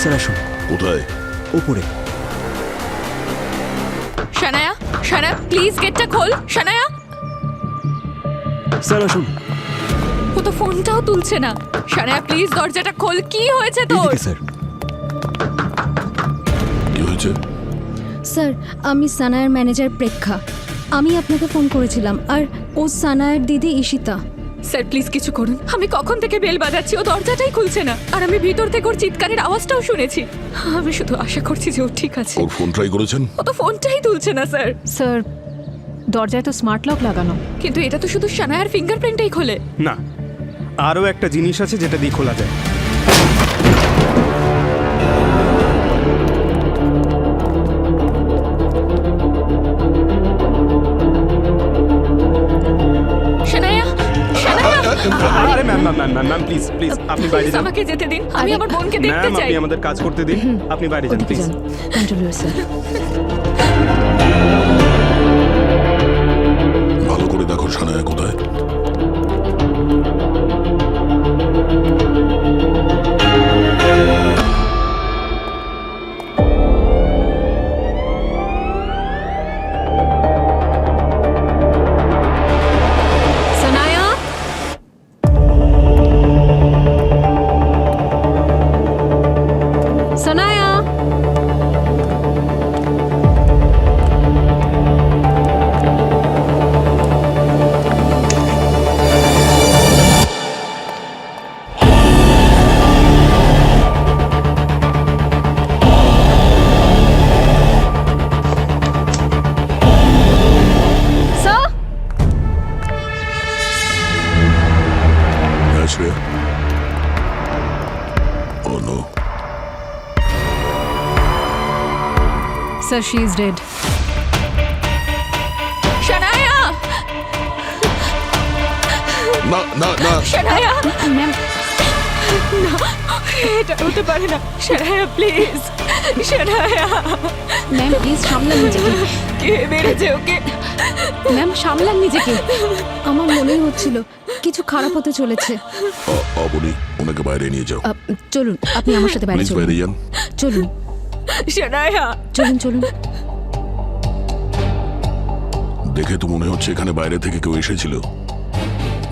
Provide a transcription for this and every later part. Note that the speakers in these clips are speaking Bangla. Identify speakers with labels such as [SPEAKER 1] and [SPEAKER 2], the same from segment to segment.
[SPEAKER 1] স্যার আসুন।
[SPEAKER 2] কোথায়?
[SPEAKER 1] ওপরে।
[SPEAKER 3] শানায়া, শানায়া প্লিজ গেটটা খোল। শানায়া,
[SPEAKER 1] স্যার আসুন।
[SPEAKER 3] ও তো ফোনটাও তুলছে না। শানায়া প্লিজ দরজাটা খোল। কি হয়েছে তোর?
[SPEAKER 1] এদিকে স্যার।
[SPEAKER 2] কি হয়েছে?
[SPEAKER 4] স্যার, আমি সানায়ার ম্যানেজার প্রেক্ষা। আমি আপনাকে ফোন করেছিলাম। আর ও সানায়ার দিদি ঈশিতা।
[SPEAKER 3] স্যার প্লিজ কিছু করুন। আমি কখন থেকে বেল বাজাচ্ছি, ও দরজাটাই খুলছে না। আর আমি ভিতর থেকে ওর চিৎকারের আওয়াজটাও শুনেছি। আমি শুধু আশা করছি যে ও ঠিক আছে।
[SPEAKER 2] ওর ফোন ট্রাই করেছেন?
[SPEAKER 3] ও তো ফোনটাই তুলছে না স্যার।
[SPEAKER 5] স্যার, দরজায় তো স্মার্ট লক লাগানো।
[SPEAKER 3] কিন্তু এটা তো শুধু শানায়ার ফিঙ্গারপ্রিন্টই খোলে।
[SPEAKER 6] না, আরও একটা জিনিস আছে যেটা দিয়ে খোলা যায়।
[SPEAKER 3] শানায়া, শানায়া
[SPEAKER 6] আরে ma'am ma'am ma'am ma'am ma'am please please আপনি বাইরে
[SPEAKER 3] প্লিজ
[SPEAKER 6] যান।
[SPEAKER 3] আমাকে যেতে দিন। আমি আমার বোনকে দেখতে
[SPEAKER 6] ম্যাম
[SPEAKER 3] চাই।
[SPEAKER 6] আপনি আমাদের কাজ করতে দিন, আপনি বাইরে যান প্লিজ।
[SPEAKER 5] Control sir.
[SPEAKER 2] ভালো করে দেখো সানায়া কোথায়।
[SPEAKER 5] সানায়া, সানায়া, স্যার।
[SPEAKER 2] হ্যাঁ Shreya. Oh no.
[SPEAKER 5] Sir, she is dead.
[SPEAKER 3] Shanaya,
[SPEAKER 2] না না না।
[SPEAKER 3] শানায়া,
[SPEAKER 5] ম্যাম,
[SPEAKER 3] এটা হতে পারে না। Shanaya please, Shanaya.
[SPEAKER 5] Ma'am please সামলান নিজেকে।
[SPEAKER 3] কে মেরেছে ওকে?
[SPEAKER 5] ম্যাম সামলান নিজেকে।
[SPEAKER 4] আমার মনেই হচ্ছিল কিছু খারাপ হতে চলেছে।
[SPEAKER 2] অবনি, ওনাকে বাইরে নিয়ে যাও
[SPEAKER 4] চলুন, আপনি আমার সাথে বাইরে
[SPEAKER 2] প্লিজ।
[SPEAKER 4] চলুন।
[SPEAKER 2] বাইরে যান।
[SPEAKER 4] চলুন
[SPEAKER 3] শানায়া,
[SPEAKER 4] চলুন চলুন।
[SPEAKER 2] দেখে তো মনে হচ্ছে এখানে বাইরে থেকে কেউ এসেছিল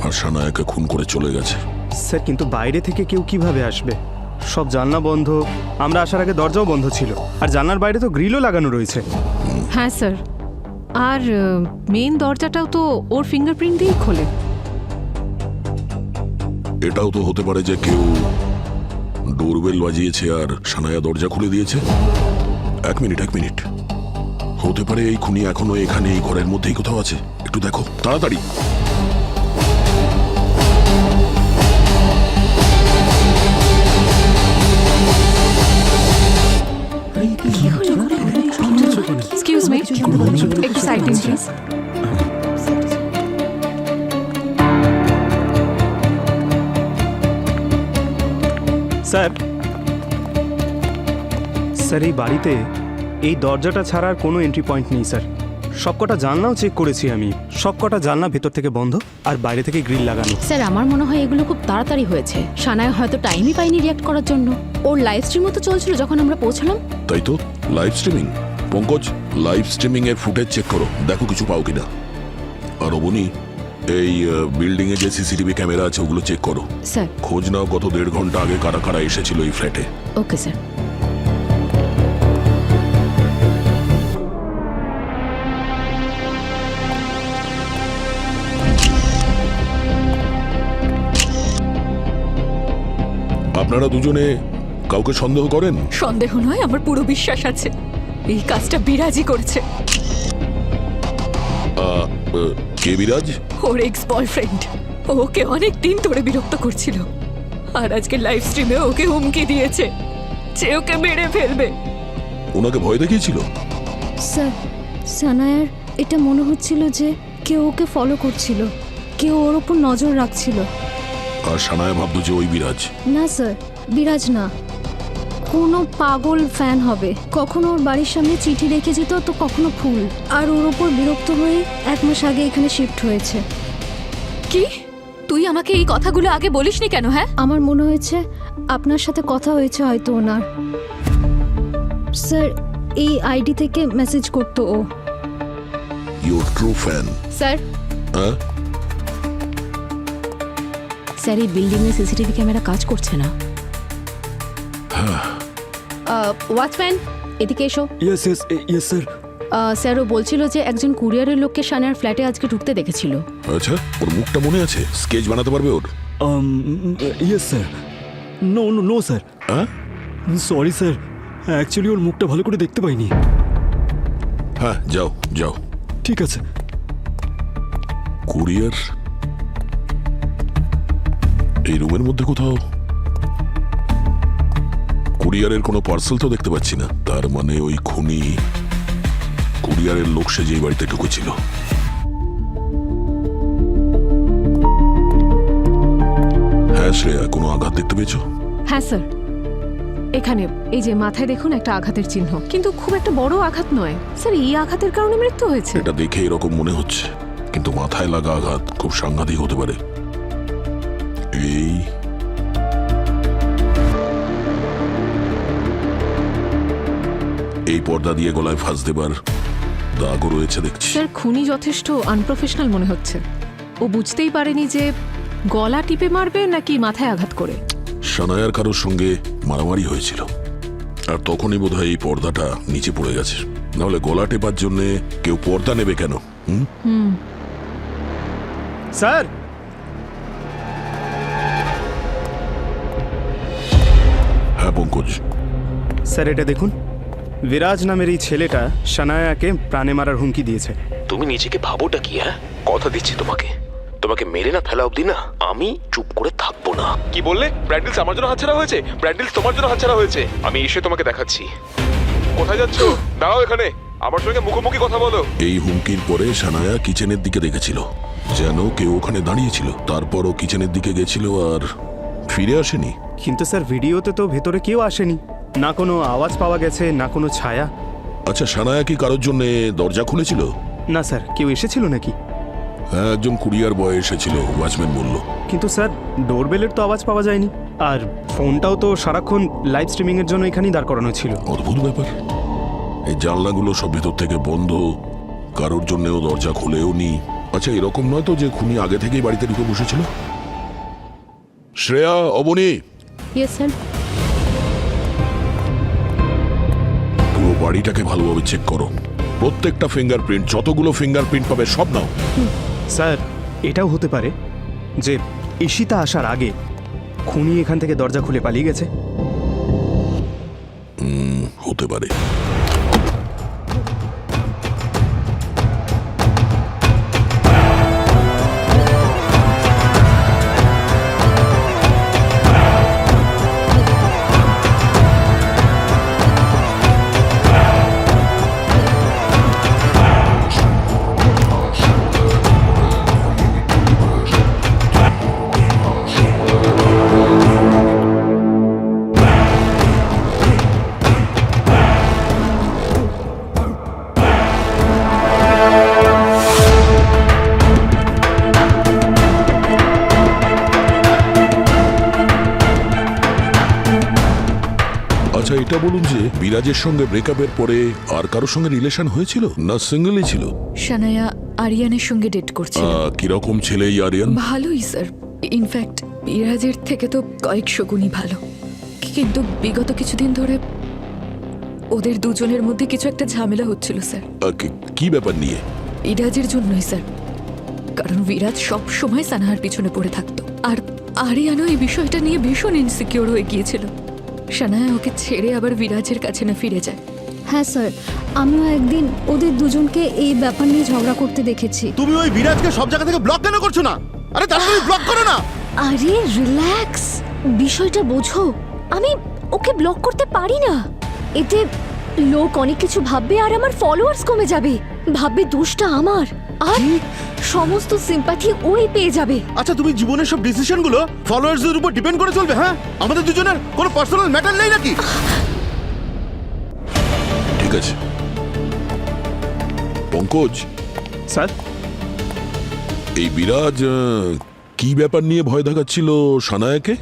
[SPEAKER 2] আর সানায়াকে খুন করে চলে গেছে।
[SPEAKER 6] স্যার, কিন্তু বাইরে থেকে কেউ কিভাবে আসবে? সব জানলা বন্ধ, আমরা আসার আগে দরজাও বন্ধ ছিল, আর জানলার বাইরে তো গ্রিলও লাগানো রয়েছে।
[SPEAKER 5] হ্যাঁ স্যার, আর মেন দরজাটাও তো ওর ফিঙ্গারপ্রিন্ট দিয়েই খোলে।
[SPEAKER 2] এটাও তো হতে পারে যে কেউ ডোরবেল বাজিয়েছে আর সানায়া দরজা খুলে দিয়েছে। এক মিনিট। হতে পারে এই খুনি এখনো এখানে এই ঘরের মধ্যেই কোথাও আছে। একটু দেখো তাড়াতাড়ি।
[SPEAKER 5] এক্সকিউজ মি, একটু সাইড দিন প্লিজ।
[SPEAKER 6] স্যার, স্যার এই বাড়িতে এই দরজাটা ছাড়া আর কোনো এন্ট্রি পয়েন্ট নেই স্যার। সবকটা জানলাও চেক করেছি আমি, সবকটা জানলা ভেতর থেকে বন্ধ আর বাইরে থেকে গ্রিল লাগানো।
[SPEAKER 4] স্যার, আমার মনে হয় এগুলো খুব তাড়াতাড়ি হয়েছে। সানায়া হয়তো টাইমই পাইনি রিয়াক্ট করার জন্য। ওর লাইভ স্ট্রিমও তো চলছিল যখন আমরা পৌঁছলাম।
[SPEAKER 2] তাই তো, live streaming. Pankaj, live streaming এর ফুটেজ চেক করো, দেখো কিছু পাও কিনা। আর অবনি, এই বিল্ডিং এ যে সিসিটিভি ক্যামেরা আছে ওগুলো চেক করো।
[SPEAKER 4] স্যার।
[SPEAKER 2] খোঁজ নাও গত 1.5 ঘন্টা আগে কারা কারা এসেছিল এই ফ্ল্যাটে।
[SPEAKER 4] Okay sir.
[SPEAKER 2] আপনারা দুজনে কাউকে সন্দেহ করেন?
[SPEAKER 3] সন্দেহ নয়, আমার পুরো বিশ্বাস আছে এই কাজটা বিরাজই করেছে।
[SPEAKER 2] কে বিরাজ?
[SPEAKER 3] ওর এক্স বয়ফ্রেন্ড ওকে অনেক দিন ধরে বিরক্ত করছিল, আর আজকে লাইভ স্ট্রিমে ওকে হুমকি দিয়েছে যে ওকে মেরে ফেলবে।
[SPEAKER 2] ওনাকে ভয় দেখিয়েছিল?
[SPEAKER 4] স্যার, সানায়ার এটা মনে হচ্ছিল যে কেউ ওকে ফলো করছিল, কেউ ওর ওপর নজর রাখছিল।
[SPEAKER 2] আর সানায়া ভাবতো যে ওই বিরাজ।
[SPEAKER 4] না স্যার, বিরাজ না, কোনো পাগল ফ্যান হবে। কখনো ওর বাড়ির সামনে চিঠি রেখে যেত, তো কখনো ফুল। আর ওর ওপর বিরক্ত হয়ে 1 মাস আগে এখানে শিফট হয়েছে।
[SPEAKER 3] কি? তুই আমাকে এই কথাগুলো আগে বলিসনি কেন? হ্যাঁ,
[SPEAKER 4] আমার মনে হয়েছে আপনার সাথে কথা হয়েছে হয়তো ওনার। স্যার এই আইডি থেকে মেসেজ করতো ও।
[SPEAKER 2] Your true fan.
[SPEAKER 1] স্যার
[SPEAKER 2] হ্যাঁ,
[SPEAKER 1] স্যার এই বিল্ডিংয়ে সিসিটিভি ক্যামেরা কাজ করছে না। ওয়াচম্যান এদিকে এসো।
[SPEAKER 7] Yes yes yes sir.
[SPEAKER 1] Sir ও বলছিল যে একজন কুরিয়ারের লোককে সানায়ার ফ্ল্যাটে আজকে ঢুকতে দেখেছিল।
[SPEAKER 2] আচ্ছা, ওর মুখটা মনে আছে? স্কেচ বানাতে পারবে ওর?
[SPEAKER 7] Yes sir. No no no sir,
[SPEAKER 2] হ্যাঁ
[SPEAKER 7] সরি স্যার, অ্যাকচুয়ালি ওর মুখটা ভালো করে দেখতে পাইনি।
[SPEAKER 2] হ্যাঁ, যাও যাও।
[SPEAKER 7] ঠিক আছে।
[SPEAKER 2] কুরিয়ার এই রুমের মধ্যে কোথাও। কুরিয়ারের কোনো পার্সেল তো দেখতে পাচ্ছি না। তার মানে ওই খুনি কুরিয়ারের লোক সেজে এই বাড়িতে ঢুকেছিল। হ্যাঁ শ্রেয়া, কোনো আঘাত দেখতে পেয়েছো?
[SPEAKER 5] হ্যাঁ স্যার, এখানে এই যে মাথায় দেখুন একটা আঘাতের চিহ্ন, কিন্তু খুব একটা বড় আঘাত নয় স্যার। এই আঘাতের কারণে মৃত্যু হয়েছে।
[SPEAKER 2] এটা দেখে এরকম মনে হচ্ছে, কিন্তু মাথায় লাগা আঘাত খুব সাংঘাতিক হতে পারে। এই পর্দা দিয়ে গলায় ফাঁস দেবার দাগও রয়েছে দেখছি।
[SPEAKER 5] স্যার খুনি যথেষ্ট আনপ্রফেশনাল মনে হচ্ছে। ও বুঝতেই পারেনি যে গলা টিপে মারবে নাকি মাথায় আঘাত করে।
[SPEAKER 2] সানায়ার কারোর সঙ্গে মারামারি হয়েছিল, আর তখনই বোধহয় এই পর্দাটা নিচে পড়ে গেছে। নাহলে গলা টেপার জন্য কেউ পর্দা নেবে কেন?
[SPEAKER 6] স্যার,
[SPEAKER 2] হ্যাঁ পঙ্কজ।
[SPEAKER 6] স্যার এটা দেখুন, বিরাজ নামের এই ছেলেটা সানায়াকে প্রাণে মারার হুমকি দিয়েছে।
[SPEAKER 8] তুমি নিজেকে ভাবোটা কি? হ্যাঁ, কথা দিচ্ছি তোমাকে মেরে না ফেলা অব্দি না আমি চুপ করে থাকবো না। কি বললে? ব্র্যান্ডেলস আমার জন্য হাতছাড়া হয়েছে? ব্র্যান্ডেলস তোমার জন্য হাতছাড়া হয়েছে? আমি এসে তোমাকে দেখাচ্ছি। কোথায় যাচ্ছ? দাঁড়াও এখানে, আমার সঙ্গে মুখোমুখি কথা বলো।
[SPEAKER 2] এই হুমকির পরে সানায়া কিচেনের দিকে দেখেছিল, যেন কেউ ওখানে দাঁড়িয়েছিল। তারপর ও কিচেনের দিকে গেছিল আর ফিরে আসেনি।
[SPEAKER 6] কিন্তু স্যার ভিডিওতে তো ভেতরে কেউ আসেনি, না কোনো আওয়াজ পাওয়া গেছে, না কোনো ছায়া।
[SPEAKER 2] আচ্ছা, সানায়া কি কারোর জন্য দরজা খুলেছিল?
[SPEAKER 6] না স্যার, কেউ এসেছিল নাকি?
[SPEAKER 2] হ্যাঁ, একজন কুরিয়ার বয় এসেছিল, ওয়াচম্যান বলল।
[SPEAKER 6] কিন্তু স্যার ডোরবেলের তো আওয়াজ পাওয়া যায়নি, আর ফোনটাও তো সারাক্ষণ লাইভ স্ট্রিমিং এর জন্য এখানেই দাঁড় করানো ছিল।
[SPEAKER 2] অদ্ভুত ব্যাপার। এই জানলাগুলো সব ভেতর থেকে বন্ধ, কারোর জন্যও দরজা খুলেও নি। আচ্ছা, এরকম নয় তো যে খুনি আগে থেকেই বাড়িতে ঢুকে বসেছিল? Shreya, Abani,
[SPEAKER 1] yes sir.
[SPEAKER 2] পুরো বাড়িটাকে ভালোভাবে চেক করো। প্রত্যেকটা ফিঙ্গারপ্রিন্ট, যতগুলো ফিঙ্গারপ্রিন্ট পাবে সব নাও।
[SPEAKER 6] স্যার এটাও হতে পারে যে ঈশিতা আসার আগে খুনি এখান থেকে দরজা খুলে পালিয়ে গেছে।
[SPEAKER 2] হতে পারে। আচ্ছা, এটা বলুন যে বিরাজের সঙ্গে ব্রেকআপের পরে আর কারোর সঙ্গে রিলেশন হয়েছিল, না সিঙ্গেলই ছিল?
[SPEAKER 3] সানায়া আরিয়ানের সঙ্গে ডেট করছিল।
[SPEAKER 2] কিরকম ছেলে এই আরিয়ান?
[SPEAKER 3] ভালোই স্যার, ইনফ্যাক্ট বিরাজের থেকে তো কয়েকশো গুণই ভালো। কিন্তু বিগত কিছুদিন ধরে ওদের দুজনের মধ্যে কিছু একটা ঝামেলা হচ্ছিল স্যার।
[SPEAKER 2] কি ব্যাপার নিয়ে?
[SPEAKER 3] বিরাজের জন্যই স্যার, কারণ বিরাজ সব সময় সানাহার পিছনে পড়ে থাকতো, আর আরিয়ানও এই বিষয়টা নিয়ে ভীষণ ইনসিকিউর হয়ে গিয়েছিল। সানায়া ওকে ছেড়ে আবার বিরাজের কাছে না ফিরে যায়।
[SPEAKER 4] হ্যাঁ স্যার, আমিও একদিন ওদের দুজনকে এই ব্যাপার নিয়ে ঝগড়া করতে দেখেছি।
[SPEAKER 9] তুমি ওই বিরাজকে সব জায়গা থেকে ব্লক কেন করছো না? আরে তাড়াতাড়ি ব্লক করো না।
[SPEAKER 4] আরে রিল্যাক্স, বিষয়টা বোঝো। আমি ওকে ব্লক করতে পারি না। এতে লোক অনেক কিছু ভাববে আর আমার ফলোয়ার্স কমে যাবে। ভাববে দোষটা আমার, আর সমস্ত সিম্প্যাথি ওই পেয়ে যাবে।
[SPEAKER 9] আচ্ছা, তুমি জীবনের সব ডিসিশনগুলো ফলোয়ার্সদের উপর ডিপেন্ড করে চলবে? হ্যাঁ, আমাদের দুজনের কোনো পার্সোনাল ম্যাটার নেই নাকি?
[SPEAKER 2] ঠিক আছে পঙ্কজ।
[SPEAKER 6] স্যার,
[SPEAKER 2] এই বিরাজ কি ব্যাপার নিয়ে ভয় দেখাচ্ছিল সানায়াকে?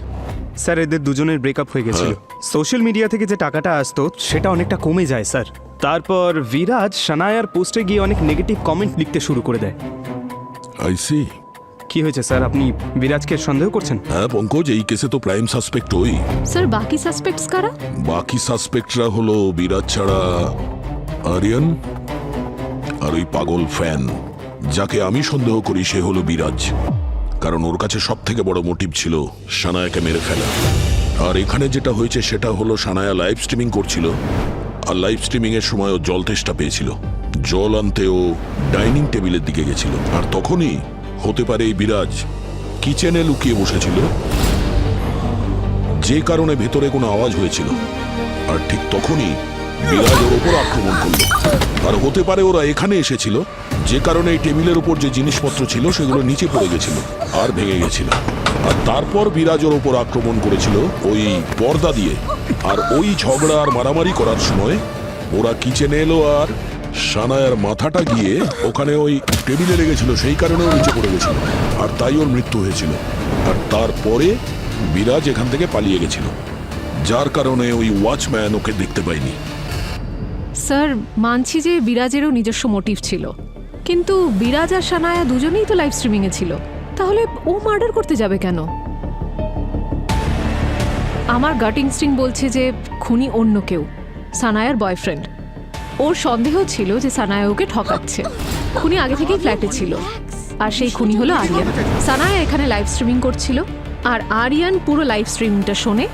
[SPEAKER 6] স্যার এদের দুজনের ব্রেকআপ হয়ে গেছিল সোশ্যাল মিডিয়া থেকে যে টাকাটা আসতো সেটা অনেকটা কমে যায় স্যার। তারপর বিরাজ সানায়ার পোস্টে গিয়ে অনেক নেগেটিভ কমেন্ট লিখতে শুরু করে দেয়।
[SPEAKER 2] I see.
[SPEAKER 6] কি হয়েছে স্যার, আপনি বিরাজকে সন্দেহ করছেন?
[SPEAKER 2] হ্যাঁ পঙ্কজ, এই কেসে তো প্রাইম সাসপেক্ট ওই।
[SPEAKER 5] স্যার বাকি সাসপেক্টস কারা?
[SPEAKER 2] বাকি সাসপেক্টরা হলো বিরাজ ছাড়া আরিয়ান আর ওই পাগল ফ্যান। যাকে আমি সন্দেহ করি সে হলো বিরাজ, কারণ ওর কাছে সব থেকে বড় মোটিভ ছিল সানায়াকে মেরে ফেলা। আর এখানে যেটা হয়েছে সেটা হলো সানায়া লাইভ স্ট্রিমিং করছিল, আর লাইভ স্ট্রিমিং এর সময় ও জল তেষ্টা পেয়েছিল। জল আনতে ও ডাইনিং টেবিলের দিকে গেছিল, আর তখনই হতে পারে এই বিরাজ কিচেনে লুকিয়ে বসেছিল, যে কারণে ভেতরে কোনো আওয়াজ হয়েছিল। আর ঠিক তখনই বিরাজ ওর ওপর আক্রমণ করলো। আর হতে পারে ওরা এখানে এসেছিল, যে কারণে এই টেবিলের উপর যে জিনিসপত্র ছিল সেগুলো নিচে পড়ে গেছিল আর ভেঙে গেছিল। আর তারপর বিরাজ ওর ওপর আক্রমণ করেছিল ওই পর্দা দিয়ে। আর ওই ঝগড়া আর মারামারি করার সময় ওরা কিচেনে এলো, আর সানায়ার মাথাটা গিয়ে ওখানে ওই টেবিলে লেগেছিল, সেই কারণে ও নিচে পড়ে গেছিল, আর তাই ওর মৃত্যু হয়েছিল। আর তারপরে বিরাজ এখান থেকে পালিয়ে গেছিল, যার কারণে ওই ওয়াচম্যান ওকে দেখতে পায়নি।
[SPEAKER 5] স্যার মানছি যে বিরাজেরও নিজস্ব মোটিভ ছিল, কিন্তু বিরাজ আর সানায়া দুজনেই তো লাইভ স্ট্রিমিংয়ে ছিল, তাহলে ও মার্ডার করতে যাবে কেন? আমার গাট ইনস্টিংক্ট বলছে যে খুনি অন্য কেউ, সানায়ার বয়ফ্রেন্ড। ওর সন্দেহ ছিল যে সানায়া ওকে ঠকাচ্ছে। খুনি আগে থেকেই ফ্ল্যাটে ছিল, আর সেই খুনি হলো আরিয়ান। সানায়া এখানে লাইভ স্ট্রিমিং করছিল, আর আরিয়ান পুরো লাইভ স্ট্রিমিংটা শোনে,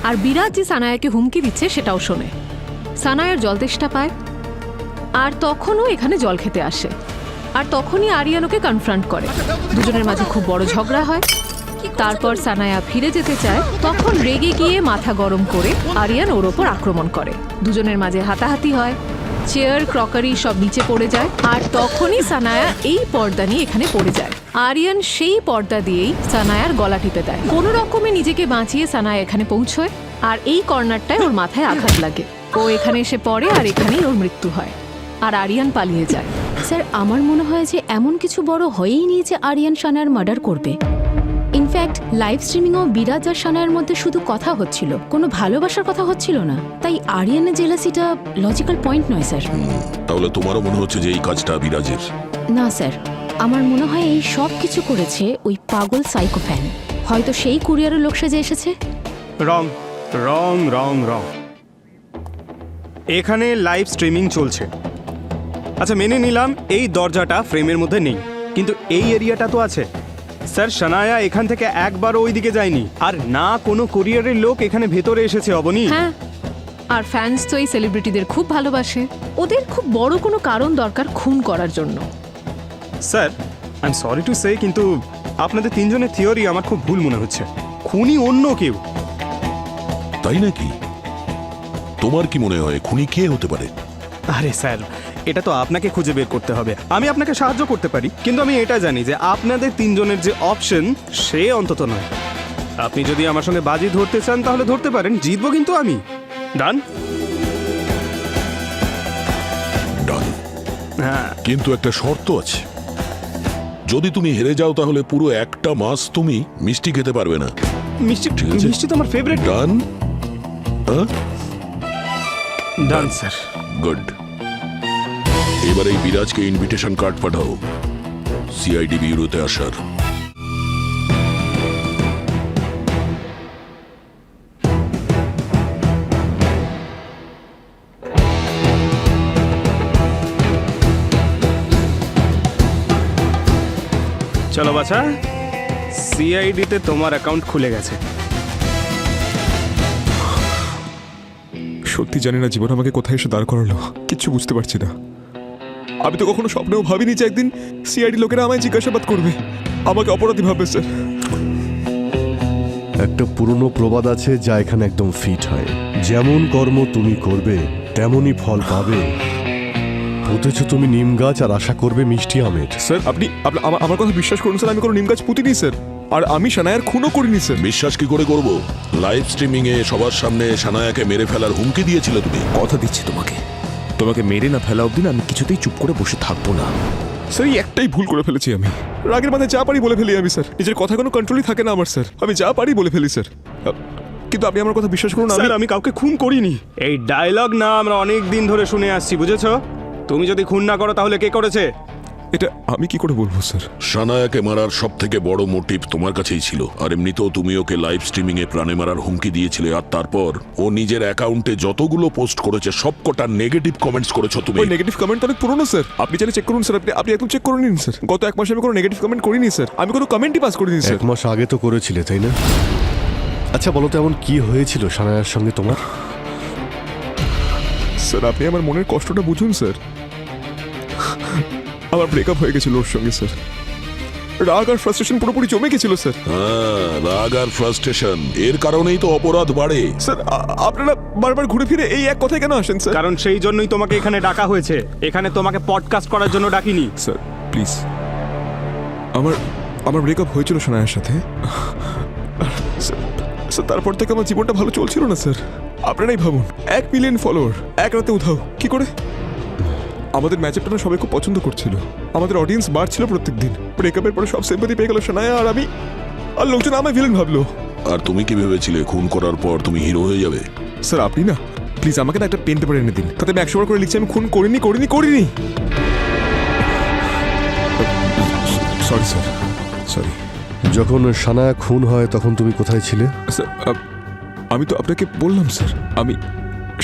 [SPEAKER 5] আর বিরাজ যে সানায়াকে হুমকি দিচ্ছে সেটাও শোনে। সানায়ার জল তেষ্টা পায়, আর তখনও এখানে জল খেতে আসে, আর তখনই আরিয়ান ওকে কনফ্রন্ট করে। দুজনের মাঝে খুব বড় ঝগড়া হয়। তারপর সানায়া ফিরে যেতে চায়, তখন রেগে গিয়ে মাথা গরম করে আরিয়ান ওর ওপর আক্রমণ করে। দুজনের মাঝে হাতাহাতি হয়, চেয়ার ক্রকারি সব নিচে পড়ে যায়, আর তখনই সানায়া এই পর্দা নিয়ে এখানে পড়ে যায়। আরিয়ান সেই পর্দা দিয়েই সানায়ার গলা টিপে দেয়। কোনো রকমে নিজেকে বাঁচিয়ে সানায়া এখানে পৌঁছয়, আর এই কর্নারটায় ওর মাথায় আঘাত লাগে। ও এখানে এসে পড়ে, আর এখানেই ওর মৃত্যু হয়, আর আরিয়ান পালিয়ে যায়।
[SPEAKER 1] স্যার আমার মনে হয় যে এমন কিছু বড় হয়েই নিয়ে যে আরিয়ান সানায়ার মার্ডার করবে। ইনফ্যাক্ট লাইভ স্ট্রিমিংও বিরাজ আর সানায়ার মধ্যে শুধু কথা হচ্ছিল, কোনো ভালোবাসার কথা হচ্ছিল না। তাই আরিয়ানের জেলাসিটা লজিক্যাল পয়েন্ট নয় স্যার।
[SPEAKER 2] তাহলে তোমারও মনে হচ্ছে যে এই কাজটা বিরাজের?
[SPEAKER 1] না স্যার, আমার মনে হয় এই সব কিছু করেছে ওই পাগল সাইকো ফ্যান। হয়তো সেই কুরিয়ারের লোক সেজে এসেছে।
[SPEAKER 6] রং রং রং রং এখানে লাইভ স্ট্রিমিং চলছে। আচ্ছা মেনে নিলাম এই দরজাটা ফ্রেমের মধ্যে নেই, কিন্তু এই এরিয়াটা তো আছে। স্যার সানায়া এখান থেকে একবারও ওই দিকে যায়নি, আর না কোনো কুরিয়ারের লোক এখানে ভেতরে এসেছে অবনী।
[SPEAKER 5] হ্যাঁ, আর ফ্যান্স তো এই সেলিব্রিটিদের খুব ভালোবাসে। ওদের খুব বড় কোনো কারণ দরকার খুন করার জন্য।
[SPEAKER 6] Sir I am sorry to say, কিন্তু আপনাদের তিনজনের থিওরি আমার খুব ভুল মনে হচ্ছে। খুনি অন্য কেউ।
[SPEAKER 2] তাই নাকি? তোমার কি মনে হয় খুনি কে হতে পারে?
[SPEAKER 6] আরে স্যার, এটা তো আপনাকে খুঁজে বের করতে হবে। আমি আপনাকে সাহায্য করতে পারি, কিন্তু আমি এটা জানি যে আপনাদের তিনজনের যে অপশন সে অন্তত নয়। আপনি যদি আমার সঙ্গে বাজি ধরতে চান তাহলে ধরতে পারেন, জিতবো কিন্তু আমি। ডান?
[SPEAKER 2] ডান।
[SPEAKER 6] হ্যাঁ।
[SPEAKER 2] কিন্তু একটা শর্ত আছে, যদি তুমি হেরে যাও তাহলে পুরো একটা মাস তুমি মিষ্টি খেতে পারবে না।
[SPEAKER 6] মিষ্টি?
[SPEAKER 2] ঠিক আছে।
[SPEAKER 6] মিষ্টি তো আমার favourite.
[SPEAKER 2] Done?
[SPEAKER 6] Done sir.
[SPEAKER 2] Good. এবার এই বিরাজকে ইনভিটেশন কার্ড পাঠাও সিআইডি ব্যুরোতে আসার।
[SPEAKER 6] চলো বাছা, সিআইডিতে তোমার অ্যাকাউন্ট খুলে গেছে।
[SPEAKER 7] সত্যি জানি না জীবন আমাকে কোথায় এসে দাঁড় করালো, কিচ্ছু বুঝতে পারছি না। আমি তো কখনো স্বপ্নেও ভাবিনি যে একদিন সিআইডি লোকেরা আমায় জিজ্ঞাসাবাদ করবে, আমাকে অপরাধী ভাববে। স্যার
[SPEAKER 10] একটা পুরনো প্রবাদ আছে যা এখানে একদম ফিট হয়, যেমন কর্ম তুমি করবে তেমনই ফল পাবে। পুঁতেছ তুমি নিম গাছ আর আশা করবে মিষ্টি আমের।
[SPEAKER 7] স্যার আপনি আমার কথা বিশ্বাস করুন স্যার, আমি কোনো নিম গাছ পুঁতিনি স্যার, আর আমি সানায়ার খুনও করিনি স্যার।
[SPEAKER 2] বিশ্বাস কি করে করব? লাইভ স্ট্রিমিং এ সবার সামনে সানায়াকে মেরে ফেলার হুমকি দিয়েছিলে তুমি।
[SPEAKER 8] কথা দিচ্ছি তোমাকে মেরে না ফেলা অবধি আমি কিছুতেই চুপ করে বসে থাকবো না।
[SPEAKER 7] স্যার এই একটাই ভুল করে ফেলেছি আমি। রাগের মাথায় যা পারি বলে ফেলি আমি স্যার। নিজের কথা কোনো কন্ট্রোলই থাকে না আমার স্যার। আমি যা পারি বলে ফেলি স্যার। কিন্তু আপনি আমার কথা বিশ্বাস করুন,
[SPEAKER 6] স্যার আমি কাউকে খুন করিনি। এই ডায়লগ না আমরা অনেক দিন ধরে শুনে আসছি, বুঝেছো? তুমি যদি খুন না করো তাহলে কে করেছে?
[SPEAKER 7] এটা আমি কি করে বলবো স্যার?
[SPEAKER 2] সানায়াকে মারার সব থেকে বড় মোটিভ তোমার কাছেই ছিল। আর এমনিতেও তুমি ওকে লাইভ স্ট্রিমিং এ প্রাণে মারার হুমকি দিয়েছিলে। আর তারপর ও নিজের অ্যাকাউন্টে যতগুলো পোস্ট করেছে সবকটা নেগেটিভ কমেন্টস করেছো তুমি।
[SPEAKER 7] ওই নেগেটিভ কমেন্ট অনেক পুরনো স্যার। আপনি চাইলে চেক করুন স্যার। আপনি একদম চেক করে নিন স্যার। গত 1 মাসে আমি কোনো নেগেটিভ কমেন্ট করিনি স্যার। আমি কোনো কমেন্টই পাস করিনি স্যার।
[SPEAKER 10] 1 মাস আগে তো করেছিলে, তাই না? আচ্ছা বলো তো, এমন কি হয়েছিল সানায়ার সঙ্গে তোমার?
[SPEAKER 7] স্যার আপনি আমার মনের কষ্টটা বুঝুন স্যার। আমার ব্রেকআপ হয়ে গেছিল ওর সঙ্গে স্যার। রাগ আর ফ্রাস্ট্রেশন পুরোপুরি জমে গেছিল স্যার।
[SPEAKER 2] হ্যাঁ, রাগ আর ফ্রাস্ট্রেশন এর কারণেই তো অপরাধ বাড়ে।
[SPEAKER 7] স্যার আপনারা বারবার ঘুরে ফিরে এই এক কথায় কেন আসেন স্যার?
[SPEAKER 6] কারণ সেই জন্যই তোমাকে এখানে ডাকা হয়েছে। এখানে তোমাকে পডকাস্ট করার জন্য ডাকিনি।
[SPEAKER 7] স্যার প্লিজ, আমার ব্রেকআপ হয়েছিল সানায়ার সাথে। স্যার তারপর থেকে আমার জীবনটা ভালো চলছিল না স্যার। আপনারাই ভাবুন, 1 মিলিয়ন ফলোয়ার এক রাতে উধাও কি করে? আমাদের ম্যাচআপটা না সবাই খুব পছন্দ করছিল। আমাদের অডিয়েন্স বাড়ছিল প্রত্যেক দিন। ব্রেকআপের পরে সব সিম্পাথি পেয়ে গেল সানায়া আর আমি, আর লোকজন আমায় ভিলেন ভাবলো।
[SPEAKER 2] আর তুমি কি ভেবেছিলে খুন করার পর তুমি হিরো হয়ে যাবে?
[SPEAKER 7] স্যার আপনি না প্লিজ আমাকে না একটা পেন পেপার এনে দিন, তাতে আমি 100 বার করে লিখছি আমি খুন করিনি। Sorry sir, sorry.
[SPEAKER 10] যখন সানায়া খুন হয় তখন তুমি কোথায় ছিলে?
[SPEAKER 7] স্যার আমি তো আপনাকে বললাম স্যার, আমি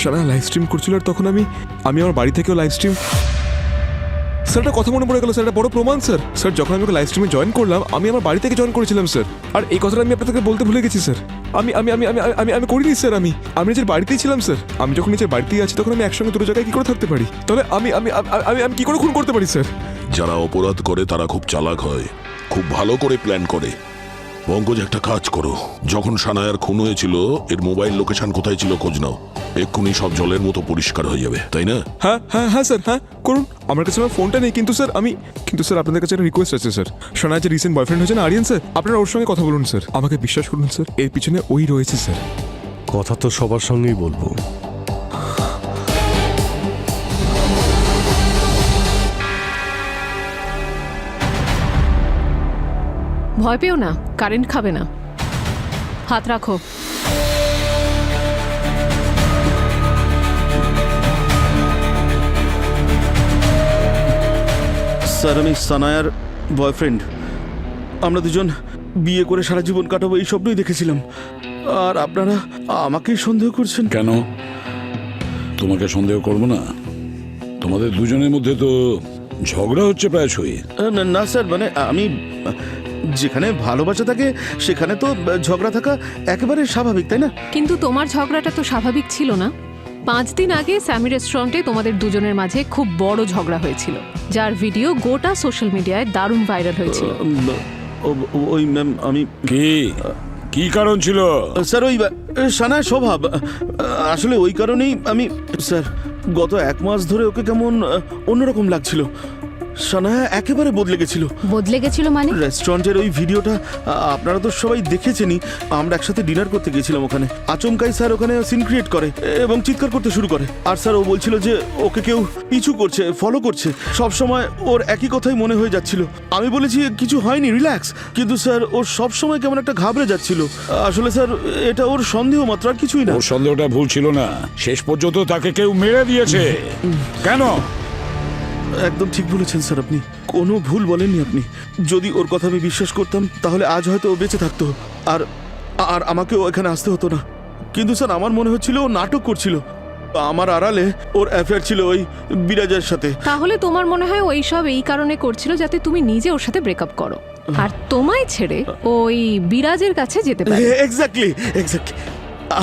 [SPEAKER 7] সানায়া লাইভ স্ট্রিম করছিল আর তখন আমি আমার বাড়ি থেকেও লাইভ স্ট্রিম। স্যার একটা কথা মনে পড়ে গেল স্যার, একটা বড় প্রমাণ স্যার। স্যার যখন আমি লাইভ স্ট্রিমে জয়েন করলাম আমি আমার বাড়ি থেকে জয়েন করেছিলাম স্যার। আর এই কথাটা আমি আপনাকে বলতে ভুলে গেছি স্যার। আমি করিনি স্যার। আমি নিজের বাড়িতেই ছিলাম স্যার। আমি যখন নিজের বাড়িতেই আছি তখন আমি একসঙ্গে দুটো জায়গায় কি করে থাকতে পারি? তাহলে আমি কি করে খুন করতে পারি স্যার?
[SPEAKER 2] যারা অপরাধ করে তারা খুব চালাক হয়, খুব ভালো করে প্ল্যান করে। পঙ্কজ একটা কাজ করো, যখন সানায়ার খুন হয়েছিল এর মোবাইল লোকেশন কোথায় ছিল খোঁজ নাও। এক্ষুনি সব জলের মতো পরিষ্কার হয়ে যাবে, তাই না?
[SPEAKER 7] হ্যাঁ স্যার, হ্যাঁ করুন। আমার কাছে আমার ফোনটা নেই, কিন্তু স্যার আপনাদের কাছে একটা রিকোয়েস্ট আছে স্যার। সানায়া যে রিসেন্ট বয়ফ্রেন্ড হয়েছে না আরিয়ান স্যার, আপনারা ওর সঙ্গে কথা বলুন স্যার। আমাকে বিশ্বাস করুন স্যার, এর পিছনে ওই রয়েছে স্যার।
[SPEAKER 10] কথা তো সবার সঙ্গেই বলবো।
[SPEAKER 5] ভয় পেও না, কারেন্ট খাবে না। হাত রাখো।
[SPEAKER 9] স্যার আমি সানায়ার বয়ফ্রেন্ড। আমরা দুজন বিয়ে করে সারা জীবন কাটাবো এই স্বপ্নই দেখেছিলাম। আর আপনারা আমাকেই সন্দেহ করছেন
[SPEAKER 11] কেন? তোমাকে সন্দেহ করবো না? তোমাদের দুজনের মধ্যে তো ঝগড়া হচ্ছে প্রায়শই।
[SPEAKER 9] না স্যার, মানে আমি যেখানে ভালোবাসা থাকে সেখানে তো ঝগড়া থাকা একেবারে স্বাভাবিক, তাই না?
[SPEAKER 5] কিন্তু তোমার ঝগড়াটা তো স্বাভাবিক ছিল না। 5 দিন আগে স্যামি রেস্টুরেন্টে তোমাদের দুজনের মাঝে খুব বড় ঝগড়া হয়েছিল, যার ভিডিও গোটা সোশ্যাল মিডিয়ায় দারুণ ভাইরাল হয়েছিল।
[SPEAKER 9] ওই ম্যাম আমি
[SPEAKER 11] কি কারণ ছিল?
[SPEAKER 9] স্যার ওই সানার স্বভাব। আসলে ওই কারণেই আমি স্যার গত 1 মাস ধরে ওকে কেমন অন্যরকম লাগছিল। সানায়া একেবারে বদলে গেছিল
[SPEAKER 1] মানে?
[SPEAKER 9] রেস্টুরেন্টের ওই ভিডিওটা আপনারা তো সবাই দেখেছেনই। আমরা একসাথে ডিনার করতে গেছিলাম ওখানে। আচমকাই স্যার ওখানে সিন ক্রিয়েট করে এবং চিৎকার করতে শুরু করে। আর স্যার ও বলছিল যে ওকে কেউ পিছু করছে, ফলো করছে। সব সময় ওর একই কথাই মনে হয়ে যাচ্ছিল। আমি বলেছি কিছু হয়নি, রিল্যাক্স। কিন্তু স্যার ওর সব সময় কেমন একটা ঘাবড়ে যাচ্ছিল। আসলে স্যার এটা ওর সন্দেহ মাত্র, আর কিছুই না।
[SPEAKER 11] ওর সন্দেহটা ভুল ছিল না, শেষ পর্যন্ত তাকে কেউ মেরে দিয়েছে। কেন?
[SPEAKER 9] একদম ঠিক বলেছেন স্যার, আপনি কোনো ভুল বলেননি আপনি। যদি ওর কথা আমি বিশ্বাস করতাম তাহলে আজ হয়তো ও বেঁচে থাকতো, আর আর আমাকেও এখানে আসতে হতো না। কিন্তু স্যার আমার মনে হচ্ছিল ও নাটক করছিল। আমার আড়ালে ওর অ্যাফেয়ার ছিল ওই বিরাজের সাথে।
[SPEAKER 5] তাহলে তোমার মনে হয় ওই সব এই কারণে করছিল যাতে তুমি নিজে ওর সাথে ব্রেকআপ করো আর তোমায় ছেড়ে ওই বিরাজের কাছে যেতে পারে।
[SPEAKER 9] এক্স্যাক্টলি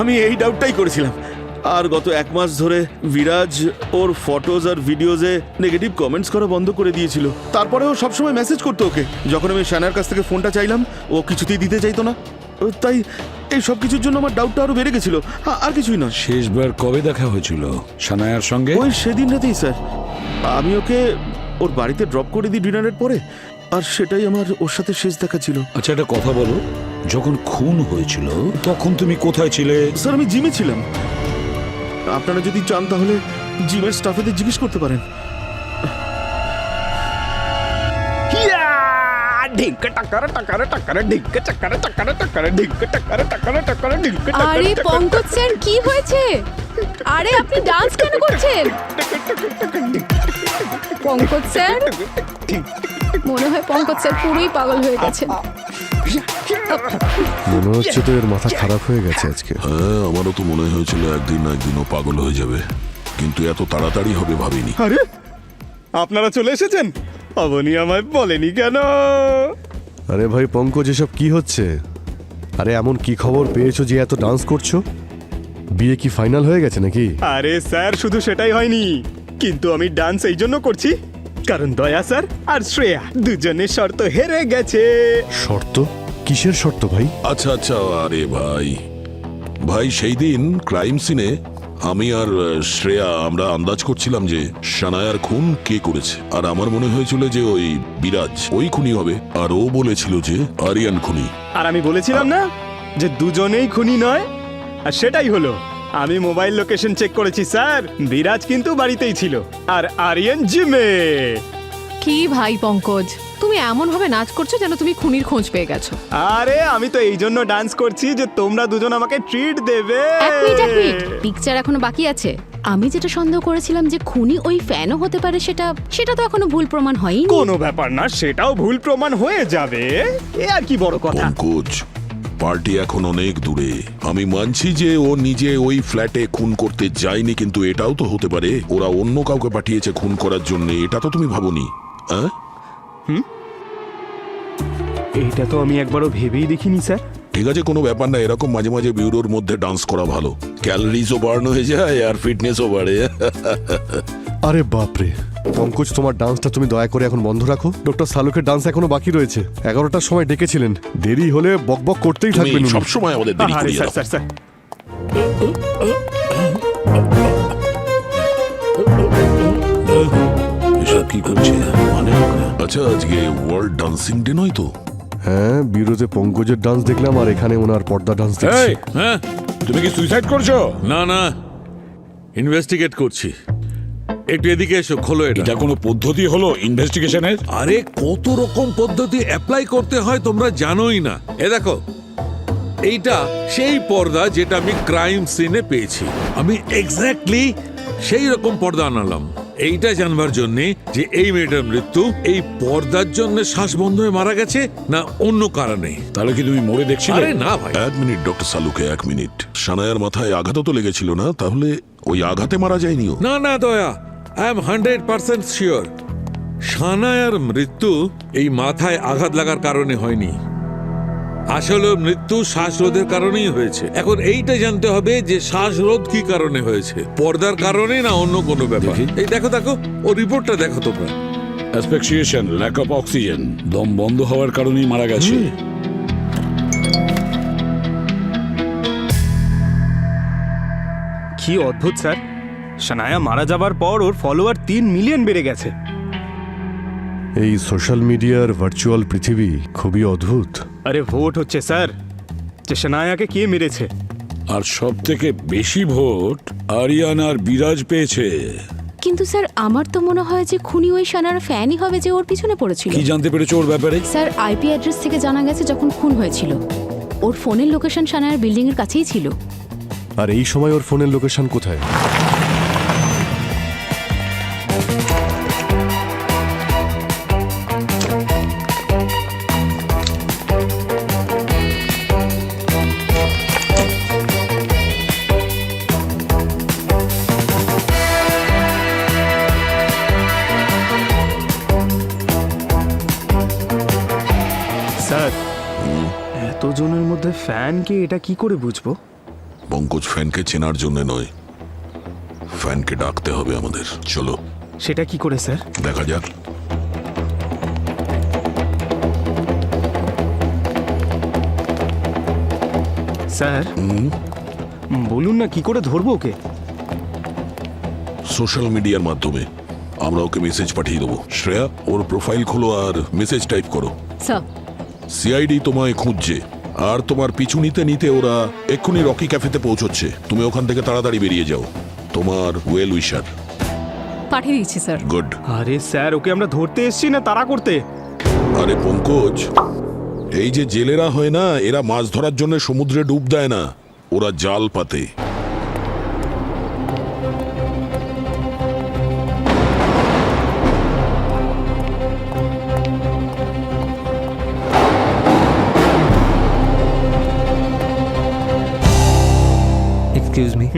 [SPEAKER 9] আমি এই ডাউটটাই করেছিলাম। আর গত 1 মাস ধরে বিরাজ ওর ফটোজ আর ভিডিওজে নেগেটিভ কমেন্টস করা বন্ধ করে দিয়েছিল। তারপরে ও সবসময় মেসেজ করতো ওকে। যখন আমি সানার কাছ থেকে ফোনটা চাইলাম ও কিছুতেই দিতে চাইতো না। তাই এই সব কিছুর জন্য আমার ডাউটটা আরো বেড়ে গেছিল, আর কিছুই না।
[SPEAKER 11] শেষবার কবে দেখা হয়েছিল সানায়ার সঙ্গে?
[SPEAKER 9] ওই সেদিন রাতেই স্যার। আমি ওকে ওর বাড়িতে ড্রপ করে দিই ডিনারের পরে, আর সেটাই আমার ওর সাথে শেষ দেখা ছিল।
[SPEAKER 11] আচ্ছা একটা কথা বলো, যখন খুন হয়েছিল তখন তুমি কোথায় ছিলে?
[SPEAKER 9] স্যার আমি জিমে ছিলাম। আপনারা যদি চান তাহলে জিমের স্টাফেদের জিজ্ঞেস করতে পারেন।
[SPEAKER 1] আরে পঙ্কজ স্যার কি হয়েছে? আরে আপনি ডান্স কেন করছেন? পঙ্কজ স্যার, মনে হয় পঙ্কজ স্যার পুরোই পাগল হয়ে গেছেন।
[SPEAKER 10] মনে হচ্ছে তো এর মাথা খারাপ হয়ে গেছে আজকে।
[SPEAKER 2] হ্যাঁ, আমারও তো মনে হয়েছিল একদিন না একদিনও পাগল হয়ে যাবে, কিন্তু এত তাড়াতাড়ি হবে ভাবিনি।
[SPEAKER 6] আরে আপনারা চলে এসেছেন? অবনী আমায় বলেনি কেন?
[SPEAKER 10] আরে ভাই পঙ্কজ, এসব কি হচ্ছে? আরে এমন কি খবর পেয়েছো যে এত ডান্স করছো? বিয়ে কি ফাইনাল হয়ে গেছে নাকি?
[SPEAKER 6] আরে স্যার, শুধু সেটাই হয়নি, কিন্তু আমি ডান্স এই জন্য করছি কারণ দয়া স্যার আর শ্রেয়া দুজনের শর্ত হেরে গেছে।
[SPEAKER 10] শর্ত? কিসের শর্ত ভাই?
[SPEAKER 2] আচ্ছা আচ্ছা, আরে ভাই ভাই সেই দিন ক্রাইম সিনে আমি আর শ্রেয়া আমরা আন্দাজ করছিলাম যে সানায়ার খুন কে করেছে, আর আমার মনে হয়েছিল যে ওই বিরাজ ওই খুনি হবে, আর ও বলেছিল যে আরিয়ান খুনি।
[SPEAKER 6] আর আমি বলেছিলাম না যে দুজনেই খুনি নয়, আর সেটাই হলো। আমি মোবাইল লোকেশন চেক করেছি স্যার, বিরাজ কিন্তু বাড়িতেই ছিল আর আরিয়ান জিমে।
[SPEAKER 5] কি ভাই পঙ্কজ, তুমি এমন ভাবে নাচ করছো যেন তুমি খুনির খোঁজ পেয়ে গেছো।
[SPEAKER 6] আরে আমি তো এই জন্য ডান্স করছি যে তোমরা দুজন আমাকে ট্রিট দেবে।
[SPEAKER 1] এক মিনিট, পিকচার এখনো বাকি আছে। আমি যেটা সন্দেহ করেছিলাম যে খুনি ওই ফ্যানও হতে পারে, সেটা তো এখনো ভুল প্রমাণ হয়নি।
[SPEAKER 6] কোনো ব্যাপার না, সেটাও ভুল প্রমাণ হয়ে যাবে, এ আর কি বড় কথা।
[SPEAKER 2] পঙ্কজ, পার্টি এখন অনেক দূরে। আমি মানছি যে ও নিজে ওই ফ্ল্যাটে খুন করতে যায়নি, কিন্তু এটাও তো হতে পারে ওরা অন্য কাউকে পাঠিয়েছে খুন করার জন্য। এটা তো তুমি ভাবোনি? হ্যাঁ,
[SPEAKER 6] এইটা তো আমি একবারও ভেবেই দেখিনি স্যার।
[SPEAKER 2] ঠিক আছে, কোনো ব্যাপার না। এরকম মাঝে মাঝে বিউরোর মধ্যে ডান্স করা ভালো, ক্যালোরিজও বার্ন হয়ে যায় আর ফিটনেসও বাড়ে।
[SPEAKER 10] আরে বাপরে পঙ্কজ, তোমার ডান্সটা তুমি দয়া করে এখন বন্ধ রাখো। ডক্টর সালুকের ডান্স এখনো বাকি রয়েছে। 11টার সময় ডেকেছিলেন, দেরি হলে বকবক করতেই
[SPEAKER 2] তুমি
[SPEAKER 10] থাকবেন উনি।
[SPEAKER 2] সবসময় আমাদের দেরি
[SPEAKER 6] আরে
[SPEAKER 2] করিয়ে
[SPEAKER 6] স্যার
[SPEAKER 2] দাও।
[SPEAKER 6] স্যার স্যার
[SPEAKER 11] এসব কি করছে মানে?
[SPEAKER 2] আচ্ছা, আজকে ওয়ার্ল্ড ডান্সিং ডে নয় তো?
[SPEAKER 10] হ্যাঁ, বিরোধে পঙ্কজের ডান্স দেখলাম আর এখানে ওনার পর্দা ডান্স দেখছি।
[SPEAKER 11] এই, হ্যাঁ, তুমি কি সুইসাইড করছো? না না, ইনভেস্টিগেট করছি। একটু এদিকে এসো, খোলো এটা। এটা কোনো পদ্ধতি হলো ইনভেস্টিগেশনের?
[SPEAKER 12] আরে কত রকম পদ্ধতি অ্যাপ্লাই করতে হয় তোমরা জানোই না। এ দেখো, এইটা সেই পর্দা যেটা আমি ক্রাইম সিনে পেয়েছি। আমি এক্স্যাক্টলি সেই রকম পর্দা আনালাম এইটা জানবার জন্যে যে এই মেয়েটার মৃত্যু এই পর্দার জন্য শ্বাস বন্ধ হয়ে মারা গেছে না অন্য কারণে।
[SPEAKER 11] তাহলে কি তুমি মরে দেখছিলে?
[SPEAKER 12] আরে না ভাই,
[SPEAKER 2] এক মিনিট ডক্টর সালুকে, এক মিনিট। সানায়ার মাথায় আঘাতও তো লেগেছিল না? তাহলে ওই আঘাতে মারা যায়নি ও?
[SPEAKER 12] না না দয়া, আই এম 100% শিওর সানায়ার মৃত্যু এই মাথায় আঘাত লাগার কারণে হয়নি। আসলে মৃত্যু শ্বাসরোধের কারণেই হয়েছে। এখন এইটা জানতে হবে যে শ্বাসরোধ কি কারণে হয়েছে, পর্দার কারণে না অন্য কোনো ব্যাপার। এই দেখো দেখো, ও রিপোর্টটা দেখো তোমরা।
[SPEAKER 11] অ্যাসফিক্সিয়েশন, ল্যাক অফ অক্সিজেন, দম বন্ধ হওয়ার কারণেই মারা গেছে।
[SPEAKER 6] কি অদ্ভুত স্যার, সানায়া মারা যাবার পর ওর ফলোয়ার 3 মিলিয়ন বেড়ে গেছে।
[SPEAKER 10] এই সোশ্যাল মিডিয়ার ভার্চুয়াল পৃথিবী খুবই অদ্ভুত।
[SPEAKER 6] আরে ভোট হচ্ছে স্যার যে সানায়াকে কে মেরেছে।
[SPEAKER 11] আর সব থেকে বেশি ভোট আরিয়ান আর বিরাজ পেয়েছে।
[SPEAKER 1] কিন্তু স্যার, আমার তো মনে হয় যে খুনি ওই সানার ফ্যানই হবে যে ওর পিছনে পড়েছিল।
[SPEAKER 11] কি জানতে পেরেছো ওর ব্যাপারে?
[SPEAKER 1] স্যার, আইপি অ্যাড্রেস থেকে জানা গেছে যখন খুন হয়েছিল ওর ফোনের লোকেশন সানায়ার বিল্ডিং এর কাছেই ছিল।
[SPEAKER 10] আর এই সময় ওর ফোনের লোকেশন কোথায়?
[SPEAKER 6] স্যার, এতজনের মধ্যে ফ্যানকে এটা কি করে বুঝবো?
[SPEAKER 2] পঙ্কজ, ফ্যানকে চেনার জন্য নয়, ফ্যানকে ডাকতে হবে আমাদের। চলো।
[SPEAKER 6] সেটা কি করে স্যার?
[SPEAKER 2] দেখা যাক।
[SPEAKER 6] স্যার বলুন না, কি করে ধরবো ওকে?
[SPEAKER 2] সোশ্যাল মিডিয়ার মাধ্যমে আমরা ওকে মেসেজ পাঠিয়ে দেবো। শ্রেয়া, ওর প্রোফাইল খোলো আর মেসেজ টাইপ করো।
[SPEAKER 5] স্যার,
[SPEAKER 2] সিআইডি তোমায় খুঁজছে আর তোমার পিছু নিতে নিতে ওরা এক্ষুনি রকি ক্যাফেতে পৌঁছচ্ছে। তুমি ওখান থেকে তাড়াতাড়ি বেরিয়ে যাও। তোমার ওয়েল উইশার।
[SPEAKER 5] পাঠিয়ে দিচ্ছি স্যার।
[SPEAKER 2] গুড।
[SPEAKER 6] আরে স্যার, ওকে আমরা ধরতে এসেছি না তাড়া করতে?
[SPEAKER 2] আরে পঙ্কজ, এই যে জেলেরা হয় না, এরা মাছ ধরার জন্য সমুদ্রে ডুব দেয় না, ওরা জাল পাতে।
[SPEAKER 6] এক্সকিউজ মি,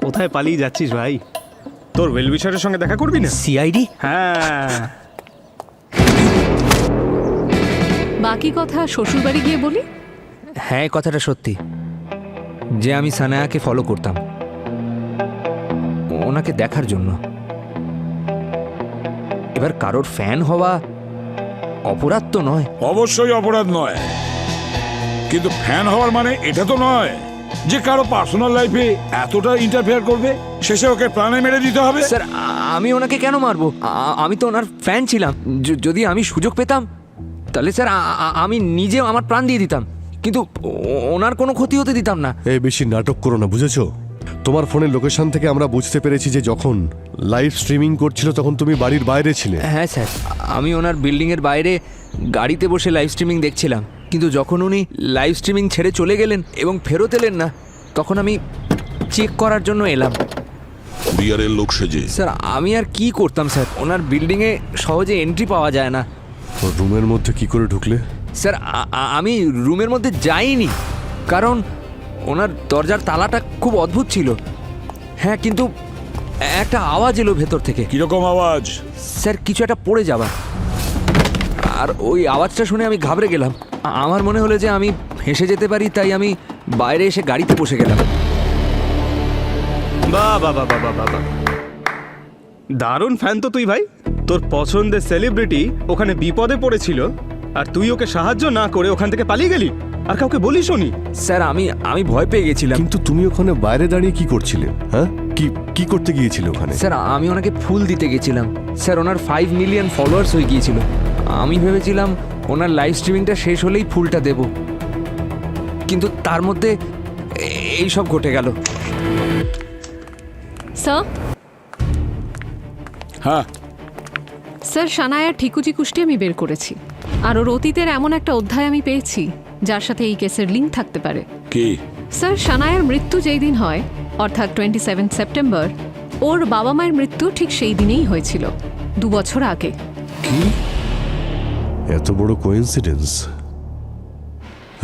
[SPEAKER 6] কোথায় পালিয়ে যাচ্ছিস ভাই? তোর ওয়েলউইশারের সঙ্গে দেখা করবি না?
[SPEAKER 13] সিআইডি?
[SPEAKER 6] হ্যাঁ।
[SPEAKER 5] বাকি কথা শ্বশুরবাড়ি গিয়ে বলি।
[SPEAKER 13] হ্যাঁ, এই কথাটা সত্যি যে আমি সানায়াকে ফলো করতাম ওনাকে দেখার জন্য। এবার কারোর ফ্যান হওয়া অপরাধ তো নয়।
[SPEAKER 11] অবশ্যই অপরাধ নয়, কিন্তু ফ্যান হওয়ার মানে এটা তো নয় যে কারো পার্সোনাল লাইফে এতটা ইন্টারফেয়ার করবে, শেষে ওকে প্রাণে মেরে দিতে হবে।
[SPEAKER 13] স্যার, আমি ওনাকে কেন মারবো? আমি তো ওনার ফ্যান ছিলাম। যদি আমি সুযোগ পেতাম তাহলে স্যার আমি নিজেও আমার প্রাণ দিয়ে দিতাম, কিন্তু ওনার কোনো ক্ষতি হতে দিতাম না।
[SPEAKER 10] এই বেশি নাটক করো না, বুঝেছো? তোমার ফোনের লোকেশন থেকে আমরা বুঝতে পেরেছি যে যখন লাইভ স্ট্রিমিং করছিল তখন তুমি বাড়ির বাইরে ছিলে।
[SPEAKER 13] হ্যাঁ স্যার, আমি ওনার বিল্ডিংয়ের বাইরে গাড়িতে বসে লাইভ স্ট্রিমিং দেখছিলাম, কিন্তু যখন উনি লাইভ স্ট্রিমিং ছেড়ে চলে গেলেন এবং ফেরত এলেন না, তখন আমি চেক করার জন্য এলাম।
[SPEAKER 2] কুরিয়ারের লোক সেজে?
[SPEAKER 13] স্যার, আমি আর কি করতাম স্যার, ওনার বিল্ডিংয়ে সহজে এন্ট্রি পাওয়া যায় না।
[SPEAKER 10] রুমের মধ্যে কি করে ঢুকলে?
[SPEAKER 13] স্যার, আমি রুমের মধ্যে যাইনি, কারণ ওনার দরজার তালাটা খুব অদ্ভুত ছিল। হ্যাঁ, কিন্তু একটা আওয়াজ এলো ভেতর থেকে।
[SPEAKER 11] কিরকম আওয়াজ?
[SPEAKER 13] স্যার, কিছু একটা পড়ে যাওয়া, আর ওই আওয়াজটা শুনে আমি ঘাবড়ে গেলাম। আমার মনে হলো যে আমি হেসে যেতে পারি, তাই আমি বাইরে এসে গাড়িতে বসে গেলাম।
[SPEAKER 6] বাহ বাহ বাহ বাহ বাহ বাহ, দারুণ ফ্যান তো তুই ভাই। তোর পছন্দের সেলিব্রিটি ওখানে বিপদে পড়েছিল আর তুই ওকে সাহায্য না করে ওখান থেকে পালিয়ে গেলি, আর কাউকে বলিস নি।
[SPEAKER 13] স্যার, আমি ভয় পেয়ে গেছিলাম।
[SPEAKER 10] কিন্তু তুমি ওখানে বাইরে দাঁড়িয়ে কি করছিলে? হ্যাঁ, কি করতে গিয়েছিলে ওখানে?
[SPEAKER 13] স্যার, আমি ওনাকে ফুল দিতে গেছিলাম। স্যার, ওনার 5 মিলিয়ন ফলোয়ার্স হয়ে গিয়েছিল। আমি ভেবেছিলাম ওনার লাইভ স্ট্রিমিংটা শেষ হলেই ফুলটা দেব, কিন্তু তার মধ্যে এই সব ঘটে গেল।
[SPEAKER 5] স্যার,
[SPEAKER 11] হ্যাঁ
[SPEAKER 5] স্যার, সানায়ার ঠিকুজি কুষ্টি আমি বের করেছি, আর ওর অতীতের এমন একটা অধ্যায় আমি পেয়েছি যার সাথে এই কেসের লিঙ্ক থাকতে পারে।
[SPEAKER 11] কি?
[SPEAKER 5] স্যার, সানায়ার মৃত্যু যেই দিন হয়, অর্থাৎ 27 সেপ্টেম্বর, ওর বাবা মায়ের মৃত্যু ঠিক সেই দিনেই হয়েছিল, 2 বছর আগে।
[SPEAKER 10] কি এত বড় কোইন্সিডেন্স?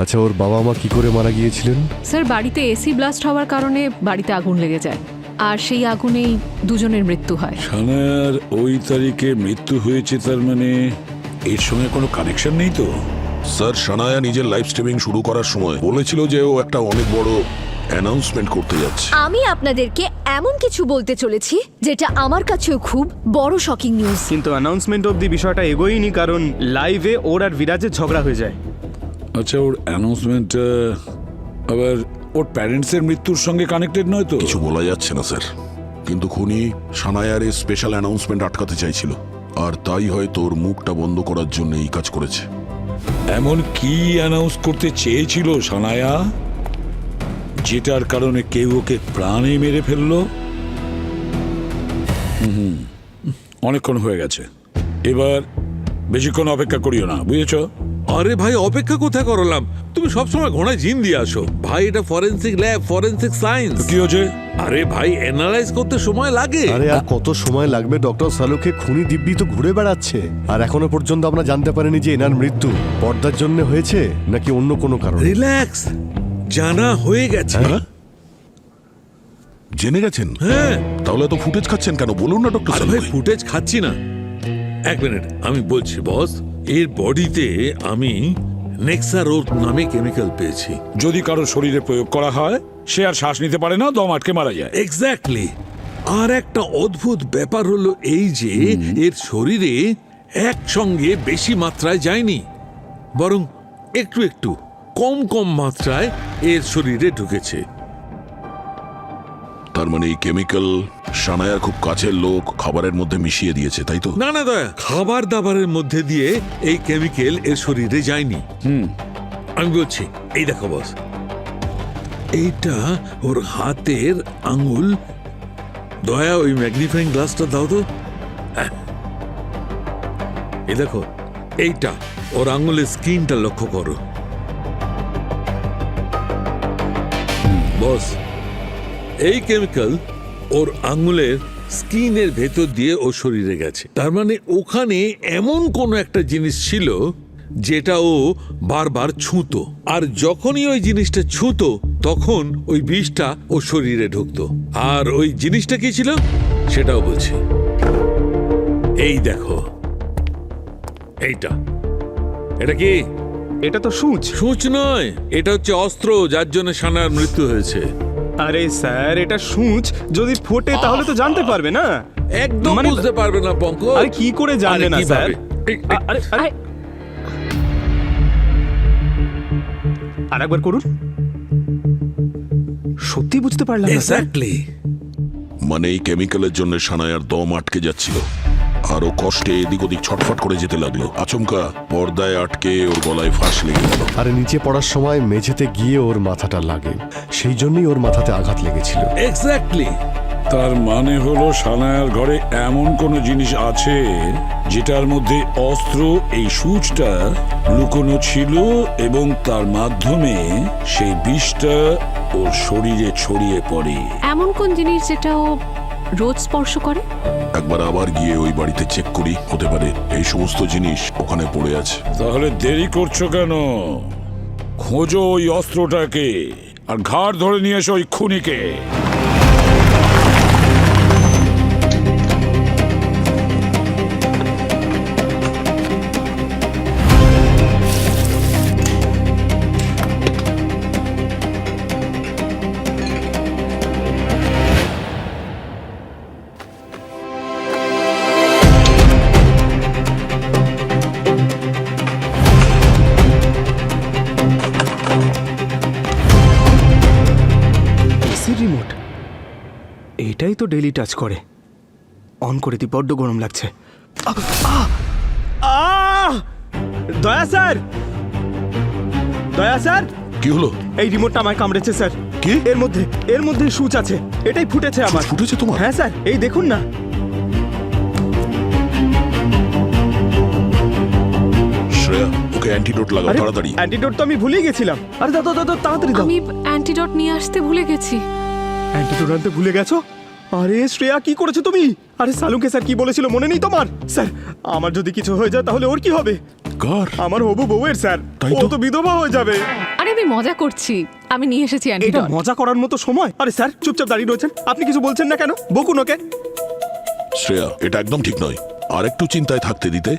[SPEAKER 10] আচ্ছা, ওর বাবা মা কি করে মারা গিয়েছিলেন?
[SPEAKER 5] স্যার, বাড়িতে এসি ব্লাস্ট হওয়ার কারণে বাড়িতে আগুন লেগে যায়, আর সেই আগুনেই দুজনের মৃত্যু হয়।
[SPEAKER 11] সানায়ার ওই তারিখে মৃত্যু হয়েছে, তার মানে এর সঙ্গে কোনো কানেকশন নেই তো?
[SPEAKER 2] স্যার, সানায়া নিজের লাইভ স্ট্রিমিং শুরু করার সময় বলেছিল যে ও একটা অনেক বড় অ্যানাউন্সমেন্ট করতে যাচ্ছে।
[SPEAKER 4] আমি আপনাদেরকে এমন কিছু বলতে চলেছি যেটা আমার কাছেও খুব বড় শকিং নিউজ।
[SPEAKER 6] কিন্তু অ্যানাউন্সমেন্ট অবধি বিষয়টা এগোয়নি, কারণ লাইভে ওর আর বিরাজের ঝগড়া হয়ে যায়।
[SPEAKER 11] আচ্ছা, ওর অ্যানাউন্সমেন্ট আবার ওর প্যারেন্টসের মৃত্যুর সঙ্গে কানেক্টেড নয় তো?
[SPEAKER 2] কিছু বলা যাচ্ছে না স্যার, কিন্তু খুনি সানায়ার এই স্পেশাল অ্যানাউন্সমেন্ট আটকাতে চাইছিল, আর তাই হয়তো ওর মুখটা বন্ধ করার জন্য এই কাজ করেছে।
[SPEAKER 11] এমন কি অ্যানাউন্স করতে চেয়েছিল সানায়া যেটার কারণে কেউ ওকে প্রাণে মেরে ফেললো? অনেকক্ষণ হয়ে গেছে, এবার বেশিক্ষণ অপেক্ষা করিও না, বুঝেছো?
[SPEAKER 12] আরে ভাই, অপেক্ষা কোথায় করলাম? তুমি সবসময় ঘোড়ায় জিন দিয়ে আসো ভাই। এটা ফরেন্সিক ল্যাব, ফরেন্সিক সায়েন্স।
[SPEAKER 11] কি হয়েছে?
[SPEAKER 12] আরে ভাই, অ্যানালাইজ করতে সময় লাগে।
[SPEAKER 10] আরে আর কত সময় লাগবে? ডক্টর সালুকে খুনি দিব্যি তো ঘুরে বেড়াচ্ছে, আর এখনো পর্যন্ত আমরা জানতে পারিনি যে এনার মৃত্যু পর্দার জন্য হয়েছে নাকি অন্য কোনো কারণে।
[SPEAKER 12] রিল্যাক্স, জানা হয়ে গেছে।
[SPEAKER 2] হ্যাঁ? জেনে গেছেন?
[SPEAKER 12] হ্যাঁ।
[SPEAKER 2] তাহলে তো ফুটেজ খাচ্ছেন কেন? বলুন না ডক্টর
[SPEAKER 12] আরে
[SPEAKER 2] সালু
[SPEAKER 12] ভাই,
[SPEAKER 2] ভাই।
[SPEAKER 12] ফুটেজ খাচ্ছি না, 1 মিনিট আমি বলছি বস। এর বডিতে আমি নেক্সারোল নামে কেমিক্যাল পেয়েছি।
[SPEAKER 11] যদি কারো শরীরে প্রয়োগ করা হয়, সে আর শ্বাস নিতে পারে না, দম আটকে মারা যায়।
[SPEAKER 12] এক্স্যাক্টলি। আর একটা অদ্ভুত ব্যাপার হলো এই যে এর শরীরে একসঙ্গে বেশি মাত্রায় যায়নি, বরং একটু একটু কম কম মাত্রায় এর শরীরে ঢুকেছে।
[SPEAKER 2] তার মানে এই কেমিক্যাল সানায়ার খুব কাছের লোক খাবারের মধ্যে মিশিয়ে দিয়েছে, তাই তো?
[SPEAKER 12] না না দয়া, খাবার দাবারের মধ্যে দিয়ে এই কেমিক্যাল এর শরীরে যায়নি। আমি বলছি, এই দেখো বস, এইটা ওর হাতের আঙুল। দয়া, ওই ম্যাগনিফাইং গ্লাসটা দাও তো। এই দেখো, এইটা ওর আঙুলের স্কিনটা লক্ষ্য করো। বস, এই কেমিক্যাল ওর আঙুলের স্কিনের ভেতর দিয়ে ওর শরীরে গেছে। তার মানে ওখানে এমন কোনো একটা জিনিস ছিল যেটা ও বারবার ছুঁতো, আর যখনই ওই জিনিসটা ছুঁতো তখন ওই বিষটা ওর শরীরে ঢুকতো। আর ওই জিনিসটা কি ছিল সেটাও বলছি। এই দেখো, এইটা, এটা কি?
[SPEAKER 6] এটা তো সূচ।
[SPEAKER 12] সূচ নয়, এটা হচ্ছে অস্ত্র যার জন্য সানার মৃত্যু হয়েছে।
[SPEAKER 6] আরে স্যার, এটা সূচ, যদি ফোটে তাহলে তো জানতে পারবে না।
[SPEAKER 12] একদম বুঝতে পারবে না পঙ্কজ।
[SPEAKER 6] আরে কি করে জানবে না স্যার? আরে আরে আরেকবার করুন। সত্যি বুঝতে পারলাম না স্যার।
[SPEAKER 12] এক্স্যাক্টলি।
[SPEAKER 2] মানে এই কেমিক্যালের জন্য সানায়ার দম আটকে যাচ্ছিল, আরো কষ্টে এদিক ওদিক ছটফট করে যেতে লাগলো। আচমকা পর্দায় আটকে ওর গলায় ফাঁস লেগে গেল।
[SPEAKER 10] আর নিচে পড়ার সময় মেঝেতে গিয়ে ওর মাথাটা লাগে, সেই জন্যই ওর মাথাতে আঘাত লেগেছিল।
[SPEAKER 12] এক্স্যাক্টলি।
[SPEAKER 11] তার মানে হলো সানায়ার ঘরে এমন কোনো জিনিস আছে যেটার মধ্যে অস্ত্র, এই সূচটা লুকোনো ছিল এবং তার মাধ্যমে সেই বিষটা ওর শরীরে ছড়িয়ে পড়ে।
[SPEAKER 5] এমন কোন জিনিস যেটা ও রোজ স্পর্শ করে?
[SPEAKER 2] একবার আবার গিয়ে ওই বাড়িতে চেক করি, হতে পারে এই সমস্ত জিনিস ওখানে পড়ে আছে।
[SPEAKER 11] তাহলে দেরি করছো কেন? খোঁজো ওই অস্ত্রটাকে আর ঘাড় ধরে নিয়ে এসো ওই খুনিকে।
[SPEAKER 6] এসির রিমোট, এইটাই তো ডেইলি টাচ করে। অন করে দি, বড্ড গরম লাগছে। দয়া স্যার, দয়া স্যার,
[SPEAKER 2] কি হলো?
[SPEAKER 6] এই রিমোটটা আমায় কামড়েছে স্যার।
[SPEAKER 2] কি?
[SPEAKER 6] এর মধ্যে সূচ আছে, এটাই ফুটেছে আমার।
[SPEAKER 2] ফুটেছে তোমার?
[SPEAKER 6] হ্যাঁ স্যার, এই দেখুন না।
[SPEAKER 2] শ্রেয়া, ওকে অ্যান্টিডোট লাগাও
[SPEAKER 6] আরে
[SPEAKER 2] তাড়াতাড়ি।
[SPEAKER 6] অ্যান্টিডোট তো আমি ভুলেই গেছিলাম। আরে দাও দাও দাও, তাড়াতাড়ি দাও।
[SPEAKER 5] আমি অ্যান্টিডট নিয়ে আসতে ভুলে গেছি।
[SPEAKER 6] অ্যান্টিডোট আনতে ভুলে গেছো? আরে শ্রেয়া, কি করেছো তুমি? আরে সালুকে স্যার কি বলেছিল মনে নেই তোমার? স্যার, আমার যদি কিছু হয়ে যায় তাহলে ওর কি হবে?
[SPEAKER 2] কার?
[SPEAKER 6] আমার হবু বউয়ের স্যার।
[SPEAKER 2] তাই
[SPEAKER 6] ও
[SPEAKER 2] তো।
[SPEAKER 6] তো বিধবা হয়ে যাবে।
[SPEAKER 5] আরে আমি মজা করছি, আমি নিয়ে এসেছি
[SPEAKER 6] এটা
[SPEAKER 5] অ্যান্টিডট।
[SPEAKER 6] মজা করার মতো সময়? আরে স্যার, চুপচাপ দাঁড়িয়ে রয়েছেন, আপনি কিছু বলছেন না কেন? বকুন ওকে।
[SPEAKER 2] শ্রেয়া, এটা একদম ঠিক নয়, আর একটু চিন্তায় থাকতে দিতে।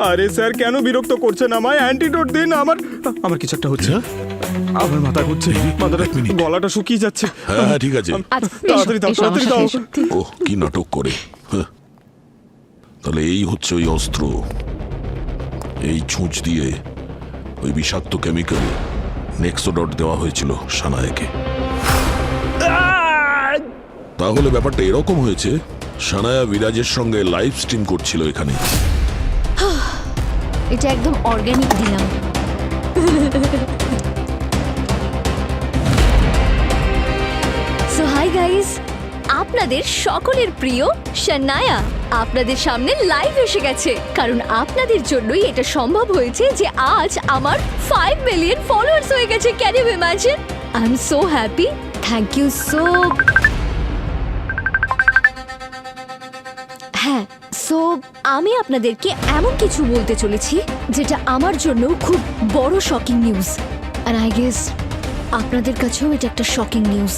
[SPEAKER 6] আরে স্যার, কেন বিরক্ত করছেন আমায়? অ্যান্টিডোট দিন। আমার কিছু একটা হচ্ছে। আমার মাথা ঘুরছে, মাথাটা, গলাটা শুকিয়ে যাচ্ছে।
[SPEAKER 2] হ্যাঁ হ্যাঁ, ঠিক আছে।
[SPEAKER 5] আচ্ছা,
[SPEAKER 6] তাড়াতাড়ি দাও,
[SPEAKER 5] এসো,
[SPEAKER 6] তাড়াতাড়ি
[SPEAKER 5] আমার
[SPEAKER 6] দাও।
[SPEAKER 5] সাথে এসো।
[SPEAKER 2] ওহ, কি নাটক করে। হ্যাঁ। তাহলে এই হচ্ছে ওই অস্ত্র। এই ছুঁচ দিয়ে ওই বিষাক্ত কেমিক্যাল নেক্সোডট দেওয়া হয়েছিল সানায়াকে। তাহলে ব্যাপারটা এরকম হয়েছে, সানায়া বিরাজের সঙ্গে লাইভ স্ট্রিম করছিল এখানে।
[SPEAKER 4] এটা একদম অর্গানিক দিলাম। সো হাই গাইস, আপনাদের সকলের প্রিয় শানায়া আপনাদের সামনে লাইভ এসে গেছে, কারণ আপনাদের জন্যই এটা সম্ভব হয়েছে যে আজ আমার 5 মিলিয়ন ফলোয়ার্স হয়ে গেছে। Can you imagine? I am so happy. Thank you so. হ্যাঁ, সো আমি আপনাদেরকে এমন কিছু বলতে চলেছি যেটা আমার জন্য খুব বড় শকিং নিউজ, আর আই গেস আপনাদের কাছেও এটা একটা shocking news.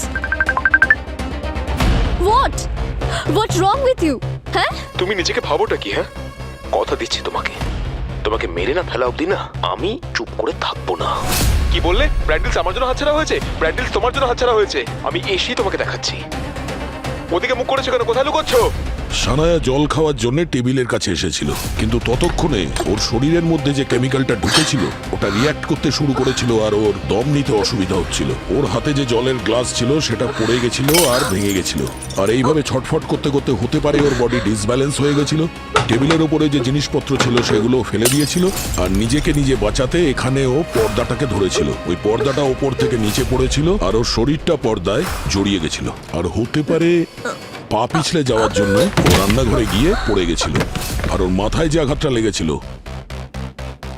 [SPEAKER 4] What wrong with you? হ্যাঁ,
[SPEAKER 8] তুমি নিজেকে ভাবোটা কি? হ্যাঁ, কথা দিচ্ছি তোমাকে, তোমাকে মেরে না ফেলা অবধি না আমি চুপ করে থাকবো না। কি বললে? ব্র্যান্ডেলস আমার জন্য হাতছাড়া হয়েছে? ব্র্যান্ডেলস তোমার জন্য হাতছাড়া হয়েছে? আমি এসেই তোমাকে দেখাচ্ছি। ওদিকে মুখ করেছো কেন? কোথায় লুকোচ্ছো?
[SPEAKER 2] সানায়া জল খাওয়ার জন্য টেবিলের কাছে এসেছিল, কিন্তু ততক্ষণে ওর শরীরের মধ্যে যে কেমিক্যালটা ঢুকেছিল ওটা রিয়্যাক্ট করতে শুরু করেছিল, আর ওর দম নিতে অসুবিধা হচ্ছিল। ওর হাতে যে জলের গ্লাস ছিল সেটা পড়ে গেছিল আর ভেঙে গেছিল, আর এইভাবে ছটফট করতে করতে হতে পারে ওর বডি ডিসব্যালেন্স হয়ে গেছিল। টেবিলের ওপরে যে জিনিসপত্র ছিল সেগুলো ফেলে দিয়েছিল, আর নিজেকে নিজে বাঁচাতে এখানে ও পর্দাটাকে ধরেছিল। ওই পর্দাটা ওপর থেকে নিচে পড়েছিল আর ওর শরীরটা পর্দায় জড়িয়ে গেছিল, আর হতে পারে পা পিছলে যাওয়ার জন্য ও রান্নাঘরে গিয়ে পড়ে গেছিল, আর ওর মাথায় যে আঘাতটা লেগেছিল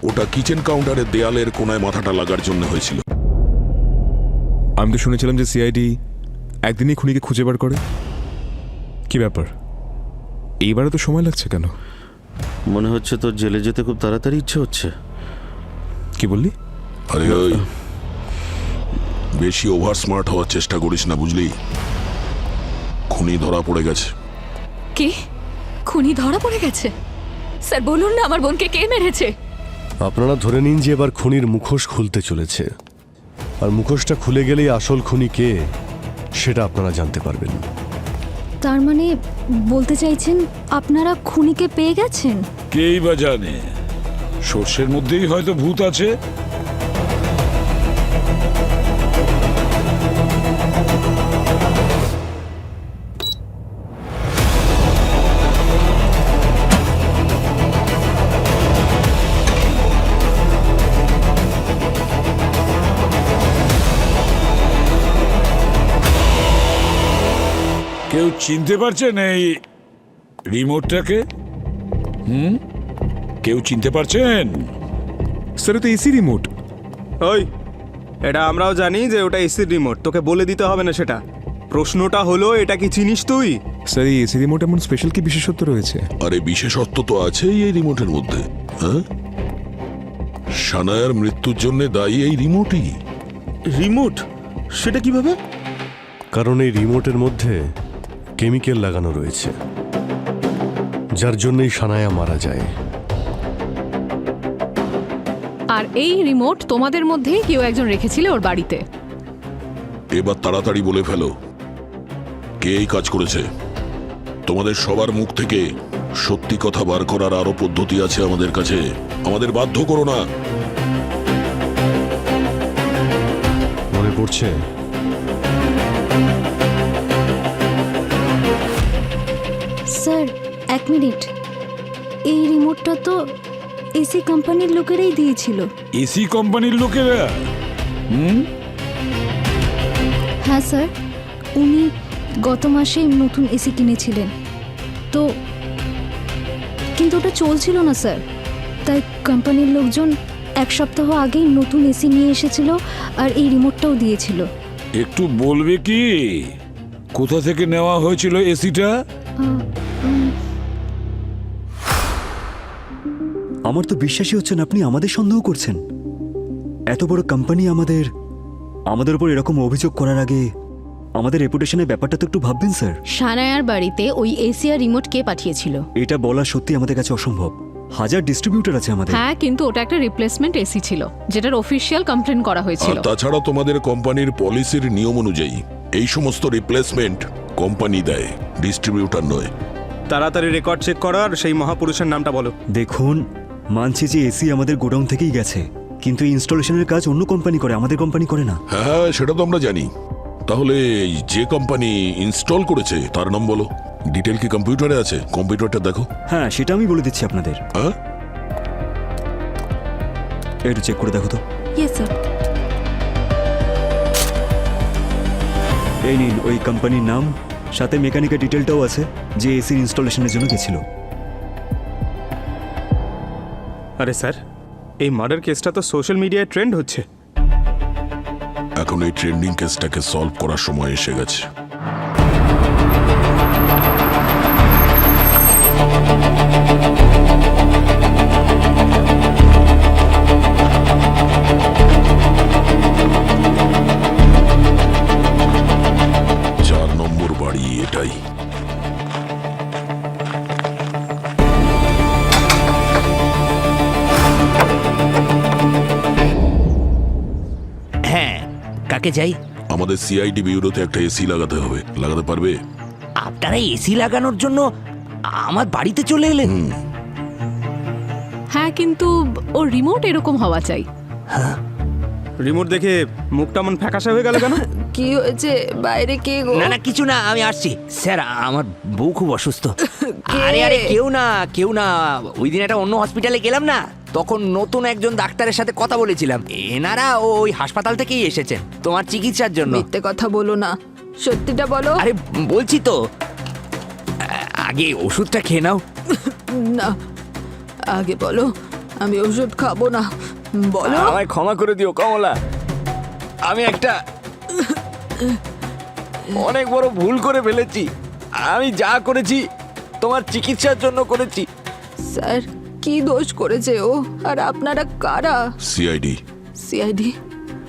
[SPEAKER 2] ওটা কিচেন কাউন্টারের দেয়ালের কোনায় মাথাটা লাগার জন্য হয়েছিল।
[SPEAKER 7] আমি তো শুনেছিলাম যে সিআইডি একদিনই খুনিকে খুঁজে বার করে। কি ব্যাপার, এইবারে তো সময় লাগছে কেন?
[SPEAKER 9] মনে হচ্ছে তোর জেলে যেতে খুব তাড়াতাড়ি ইচ্ছে হচ্ছে।
[SPEAKER 7] কি বললি?
[SPEAKER 2] আরে ওই বেশি ওভার স্মার্ট হওয়ার চেষ্টা করিস না, বুঝলি? খুনি ধরা পড়ে গেছে।
[SPEAKER 3] কি খুনি ধরা পড়ে গেছে? স্যার বলুন না আমার বোনকে কে মেরেছে।
[SPEAKER 10] আপনারা ধরে নিন যে এবার খুনির মুখোশ খুলতে চলেছে, আর মুখোশটা খুলে গেলেই আসল খুনি কে সেটা আপনারা জানতে পারবেন।
[SPEAKER 4] তার মানে বলতে চাইছেন আপনারা খুনিকে পেয়ে গেছেন?
[SPEAKER 11] কেই বা জানে, সর্ষের মধ্যেই হয়তো ভূত আছে। কেউ চিনতে পারছেন এই রিমোটটাকে? কেউ চিনতে পারছেন?
[SPEAKER 7] স্যার তো এসি রিমোট।
[SPEAKER 6] ওই, এটা আমরাও জানি যে ওটা এসির রিমোট, তোকে বলে দিতে হবে না সেটা। প্রশ্নটা হলো এটা কি চিনিস তুই?
[SPEAKER 7] স্যার এই এসি রিমোট এমন স্পেশাল কি বিশেষত্ব রয়েছে?
[SPEAKER 2] আরে বিশেষত্ব তো আছেই এই রিমোটের মধ্যে। হ্যাঁ, সানায়ার মৃত্যুর জন্য দায়ী এই রিমোটই।
[SPEAKER 9] রিমোট? সেটা কিভাবে?
[SPEAKER 10] কারণ এই রিমোটের মধ্যে কেমিক্যাল লাগানো রয়েছে, যার জন্যই সানায়া মারা যায়।
[SPEAKER 5] আর এই রিমোট তোমাদের মধ্যেই কেউ একজন রেখেছিল ওর বাড়িতে।
[SPEAKER 2] এবার তাড়াতাড়ি বলে ফেলো কে এই কাজ করেছে। তোমাদের সবার মুখ থেকে সত্যি কথা বার করার আরো পদ্ধতি আছে আমাদের কাছে। আমাদের বাধ্য করো না।
[SPEAKER 10] মনে পড়ছে?
[SPEAKER 4] স্যার এক মিনিট, এই রিমোটটা তো এসি কোম্পানির লোকেরাই দিয়েছিল।
[SPEAKER 11] এসি কোম্পানির লোকেরা?
[SPEAKER 4] হ্যাঁ স্যার, উনি গত মাসেই নতুন এসি কিনেছিলেন তো, কিন্তু ওটা চলছিল না স্যার, তাই কোম্পানির লোকজন এক সপ্তাহ আগেই নতুন এসি নিয়ে এসেছিল আর এই রিমোটটাও দিয়েছিল।
[SPEAKER 11] একটু বলবে কি কোথা থেকে নেওয়া হয়েছিল এসিটা?
[SPEAKER 14] আমার তো বিশ্বাসই হচ্ছে না আপনি আমাদের সন্দেহ করছেন। এত বড় কোম্পানি আমাদের উপর এরকম অভিযোগ করার আগে আমাদের রেপুটেশনের ব্যাপারটা তো একটু ভাববেন স্যার।
[SPEAKER 1] সানায়ার বাড়িতে ওই এসি আর রিমোট কে পাঠিয়েছিল?
[SPEAKER 14] এটা বলা সত্যি আমাদের কাছে অসম্ভব। হাজার ডিস্ট্রিবিউটর আছে আমাদের।
[SPEAKER 5] হ্যাঁ, কিন্তু ওটা একটা রিপ্লেসমেন্ট এসি ছিল, যেটার অফিসিয়াল কমপ্লেন করা
[SPEAKER 2] আর
[SPEAKER 5] হয়েছিল।
[SPEAKER 2] তাছাড়া তোমাদের কোম্পানির পলিসির নিয়ম অনুযায়ী এই সমস্ত রিপ্লেসমেন্ট কোম্পানি দেয়, ডিস্ট্রিবিউটর নয়।
[SPEAKER 6] তাড়াতাড়ি রেকর্ড চেক করো আর সেই মহাপুরুষের নামটা বলো।
[SPEAKER 14] দেখুন, মানছি যে এসি আমাদের গোডাউন থেকেই গেছে, কিন্তু ইনস্টলেশনের কাজ অন্য কোম্পানি করে, আমাদের কোম্পানি করে না।
[SPEAKER 2] হ্যাঁ, সেটা তো আমরা জানি। তাহলে যে কোম্পানি ইনস্টল করেছে তার নাম বলো। ডিটেল কি কম্পিউটারে আছে? কম্পিউটারটা দেখো।
[SPEAKER 14] হ্যাঁ, সেটা আমি বলে দিচ্ছি আপনাদের।
[SPEAKER 2] হ্যাঁ,
[SPEAKER 14] একটু চেক করে দেখো তো।
[SPEAKER 4] Yes sir.
[SPEAKER 14] এই নিন ওই কোম্পানির নাম, সাথে মেকানিকের ডিটেলটাও আছে যে এসির ইনস্টলেশনের জন্য গেছিল।
[SPEAKER 6] আরে স্যার, এই মার্ডার কেসটা তো সোশ্যাল মিডিয়ায় ট্রেন্ড হচ্ছে।
[SPEAKER 2] এখন এই ট্রেন্ডিং কেসটাকে সলভ করার সময় এসে গেছে। চার নম্বর বাড়ি এটাই।
[SPEAKER 15] হ্যাঁ, কাকে চাই?
[SPEAKER 2] আমাদের সিআইডি ব্যুরোতে একটা এসি লাগাতে হবে। লাগাতে পারবে?
[SPEAKER 15] আপনারা এসি লাগানোর জন্য আমার বাড়িতে চলে এলেন?
[SPEAKER 5] হ্যাঁ, কিন্তু ওর রিমোট এরকম হওয়া চাই।
[SPEAKER 6] রিমোট দেখে মুখটা মন ফ্যাকাশে হয়ে গেল কেন?
[SPEAKER 3] কি হয়েছে? বাইরে কে গো?
[SPEAKER 15] না না, কিছু না, আমি আসছি। স্যার, আমার বউ খুব অসুস্থ। আরে আরে, কেউ না। ওই দিন একটা অন্য হসপিটালে গেলাম না, তখন নতুন একজন ডাক্তারের সাথে কথা বলেছিলাম। এনারা ওই হাসপাতাল থেকেই এসেছেন তোমার চিকিৎসার জন্য।
[SPEAKER 3] মিথ্যে কথা বলো না, সত্যিটা বলো।
[SPEAKER 15] আরে বলছি তো, আগে ওষুধটা খেয়ে নাও।
[SPEAKER 3] না, আগে বলো, আমি ওষুধ খাবো না। বলো।
[SPEAKER 15] আমায় ক্ষমা করে দিও কমলা, আমি একটা অনেক বড় ভুল করে ফেলেছি। আমি যা করেছি তোমার চিকিৎসার জন্য করেছি।
[SPEAKER 3] স্যার, কি দোষ করেছে ও? আর আপনারা কারা?
[SPEAKER 2] সিআইডি।
[SPEAKER 3] সিআইডি?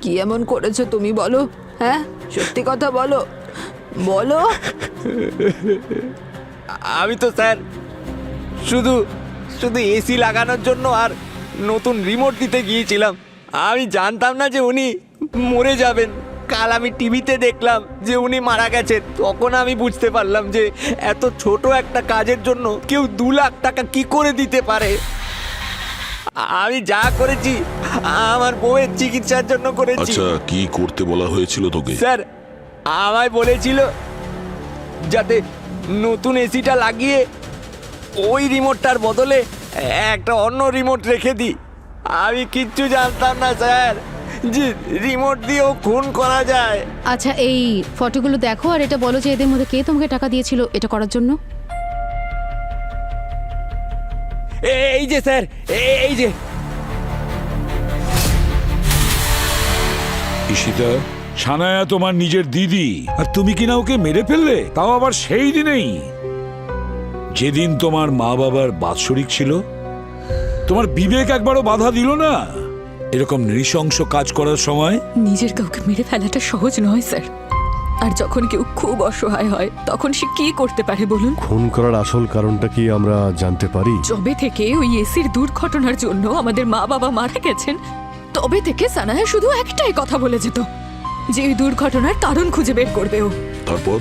[SPEAKER 3] কি এমন করেছো তুমি বলো? হ্যাঁ, সত্যি কথা বলো, বলো।
[SPEAKER 15] আমি তো স্যার শুধু শুধু এসি লাগানোর জন্য আর নতুন রিমোট দিতে গিয়েছিলাম। আমি জানতাম না যে উনি মরে যাবেন। কাল আমি টিভিতে দেখলাম যে উনি মারা গেছেন, তখন আমি বুঝতে পারলাম যে এত ছোট একটা কাজের জন্য কেউ 2 লাখ টাকা কি করে দিতে পারে। আমি যা করেছি আমার বউয়ের চিকিৎসার জন্য করেছি।
[SPEAKER 2] আচ্ছা, কি করতে বলা হয়েছিল তোকে?
[SPEAKER 15] স্যার, আমায় বলেছিল যাতে নতুন এসিটা লাগিয়ে ওই রিমোটটার বদলে একটা অন্য রিমোট রেখে দিই। আমি কিচ্ছু জানতাম না স্যার যে রিমোট দিয়েও খুন করা যায়।
[SPEAKER 1] আচ্ছা, এই ফটোগুলো দেখো আর এটা বলো যে এদের মধ্যে কে তোমাকে টাকা দিয়েছিল এটা করার জন্য?
[SPEAKER 15] এই যে স্যার, এই যে।
[SPEAKER 11] ঈশিতা, সানায়া তোমার নিজের দিদি, আর তুমি কিনা ওকে মেরে ফেললে, তাও আবার সেই দিনেই যেদিন তোমার মা বাবার বাৎসরিক ছিল। তোমার বিবেক একবারও বাধা দিল না এরকম নৃশংস কাজ করার সময়?
[SPEAKER 3] নিজের কাউকে মেরে ফেলাটা সহজ নয় স্যার। আর যখন কেউ খুব অসহায় হয় তখন সে কি করতে পারে বলুন?
[SPEAKER 10] খুন করার আসল কারণটা কি আমরা জানতে পারি?
[SPEAKER 3] যবে থেকে ওই এসির দুর্ঘটনার জন্য আমাদের মা বাবা মারা গেছেন, তবে থেকে সানায়া শুধু একটাই কথা বলে যেত যে এই দুর্ঘটনার কারণ খুঁজে বের করবে ও।
[SPEAKER 2] তারপর?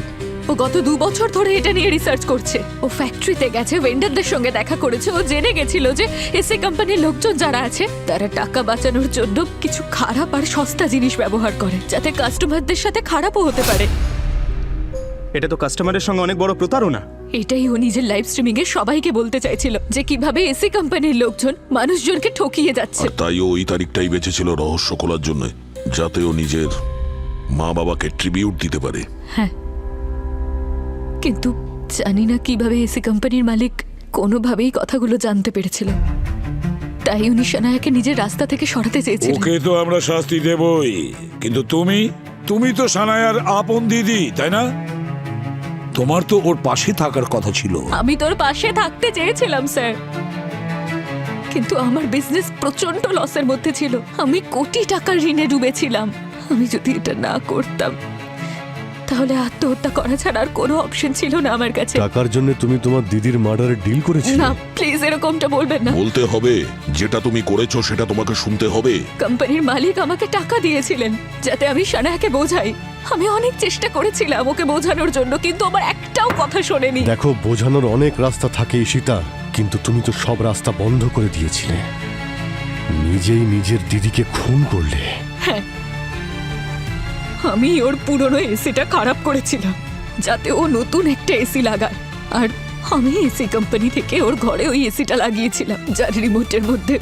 [SPEAKER 3] ও গত 2 বছর ধরে এটা নিয়ে রিসার্চ করছে। ও ফ্যাক্টরিতে গেছে, ভেন্ডারদের সঙ্গে দেখা করেছে। ও জেনে গেছিল যে এসি কোম্পানির লোকজন যারা আছে তারা টাকা বাঁচানোর জন্য কিছু খারাপ আর সস্তা জিনিস ব্যবহার করে, যাতে কাস্টমারদের সাথে খারাপও হতে পারে।
[SPEAKER 6] এটা তো কাস্টমারের সঙ্গে অনেক বড় প্রতারণা।
[SPEAKER 3] এটাই ও নিজের লাইভ স্ট্রিমিং এ সবাইকে বলতে চাইছিল যে কিভাবে এসি কোম্পানির লোকজন মানুষজনকে ঠকিয়ে যাচ্ছে।
[SPEAKER 2] আর তাই ও ওই তারিখটাই বেঁচেছিল রহস্য খোলার জন্য, যাতে ও নিজের মা বাবাকে ট্রিবিউট দিতে পারে।
[SPEAKER 3] হ্যাঁ, কিন্তু জানি না কিভাবে এসি কোম্পানির মালিক কোনোভাবেই কথাগুলো জানতে পেরেছিল। তাই উনি সানায়াকে নিজের রাস্তা থেকে সরাতে চেয়েছিলেন।
[SPEAKER 11] ওকে তো আমরা শাস্তি দেবই, কিন্তু তুমি তো সানায়ার আপন দিদি, তাই না? তোমার তো ওর পাশে থাকার কথা ছিল।
[SPEAKER 3] আমি তোর পাশে থাকতে চেয়েছিলাম স্যার, কিন্তু আমার বিজনেস প্রচন্ড লসের মধ্যে ছিল। আমি কোটি টাকার ঋণে ডুবেছিলাম। আমি যদি এটা না করতাম তাহলে আত্মহত্যা করা ছাড়া আর কোনো অপশন ছিল না আমার কাছে।
[SPEAKER 10] টাকার জন্য তুমি তোমার দিদির মার্ডারের ডিল করেছিলে?
[SPEAKER 3] না, প্লিজ এরকমটা বলবেন না।
[SPEAKER 2] বলতে হবে, যেটা তুমি করেছো সেটা তোমাকে শুনতে হবে।
[SPEAKER 3] কোম্পানির মালিক আমাকে টাকা দিয়েছিলেন যাতে আমি সানায়াকে বোঝাই। আমি অনেক চেষ্টা করেছিলাম ওকে বোঝানোর জন্য, কিন্তু আমার একটাও কথা শোনেনি।
[SPEAKER 10] দেখো, বোঝানোর অনেক রাস্তা থাকে ঈশিতা, কিন্তু তুমি তো সব রাস্তা বন্ধ করে দিয়েছিলে। নিজেই নিজের দিদিকে খুন করলে।
[SPEAKER 3] হ্যাঁ, আমি ওর পুরনো এসিটা খারাপ করেছিলাম যাতে ও নতুন একটা এসি লাগায়। আর আমি এসি কোম্পানি থেকে ওর ঘরে ওই এসিটা লাগিয়েছিলাম, যার রিমোটের মধ্যে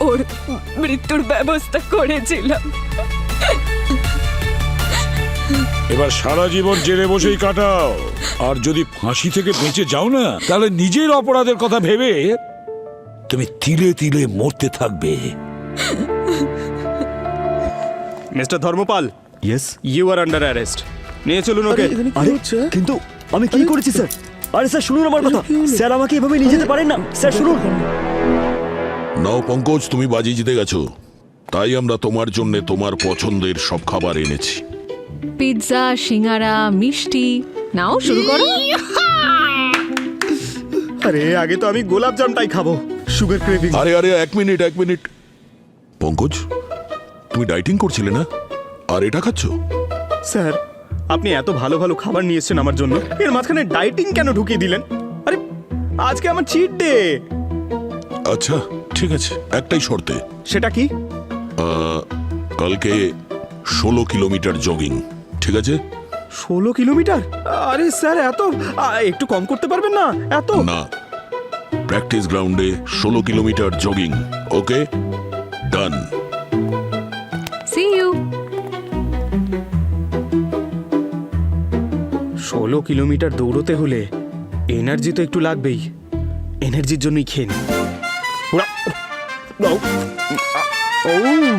[SPEAKER 3] ওর মৃত্যুর ব্যবস্থা করেছিলাম।
[SPEAKER 11] এবার সারা জীবন জেলে বসেই কাটাও, আর যদি ফাঁসি থেকে বেঁচে যাও না, তাহলে নিজের অপরাধের কথা ভেবে তুমি তিলে তিলে মরতে থাকবে।
[SPEAKER 6] Mister Dharmapal,
[SPEAKER 14] yes,
[SPEAKER 6] you are under arrest. নিয়ে চলুন ওকে।
[SPEAKER 14] আরে কিন্তু আমি কি করেছি স্যার? আরে স্যার শুনুন আমার কথা, স্যার আমাকে এভাবে নিয়ে যেতে পারেন না স্যার, শুনুন।
[SPEAKER 2] নাও পঙ্কজ, তুমি বাজি জিতে গেছো, তাই আমরা তোমার জন্য তোমার পছন্দের সব খাবার এনেছি।
[SPEAKER 5] পিৎজা, সিঙ্গারা, মিষ্টি, নাও শুরু করো।
[SPEAKER 6] আরে আগে তো আমি গোলাপ জামটাই খাবো, সুগার ক্রেভিং।
[SPEAKER 2] আরে আরে, এক মিনিট। পঙ্কজ, তুমি ডাইটিং করছিলে না, আর এটা খাচ্ছ?
[SPEAKER 6] স্যার, আপনি এত ভালো ভালো খাবার নিয়ে এসেছেন আমার জন্য, এর মাঝখানে ডাইটিং কেন ঢুকিয়ে দিলেন? আরে আজকে আমার চিট ডে।
[SPEAKER 2] আচ্ছা ঠিক আছে, একটাই শর্তে।
[SPEAKER 6] সেটা কি?
[SPEAKER 2] কালকে 16 কিলোমিটার জগিং, ঠিক আছে?
[SPEAKER 6] 16 কিলোমিটার? আরে স্যার, এত একটু কম করতে পারবেন না? এত
[SPEAKER 2] না, প্র্যাকটিস গ্রাউন্ডে 16 kilometre jogging. Okay, done.
[SPEAKER 5] See you.
[SPEAKER 6] 16 kilometre দৌড়তে হলে এনার্জি তো একটু লাগবেই, এনার্জির জন্যই খেয়ে নি। ওরা- ও, ও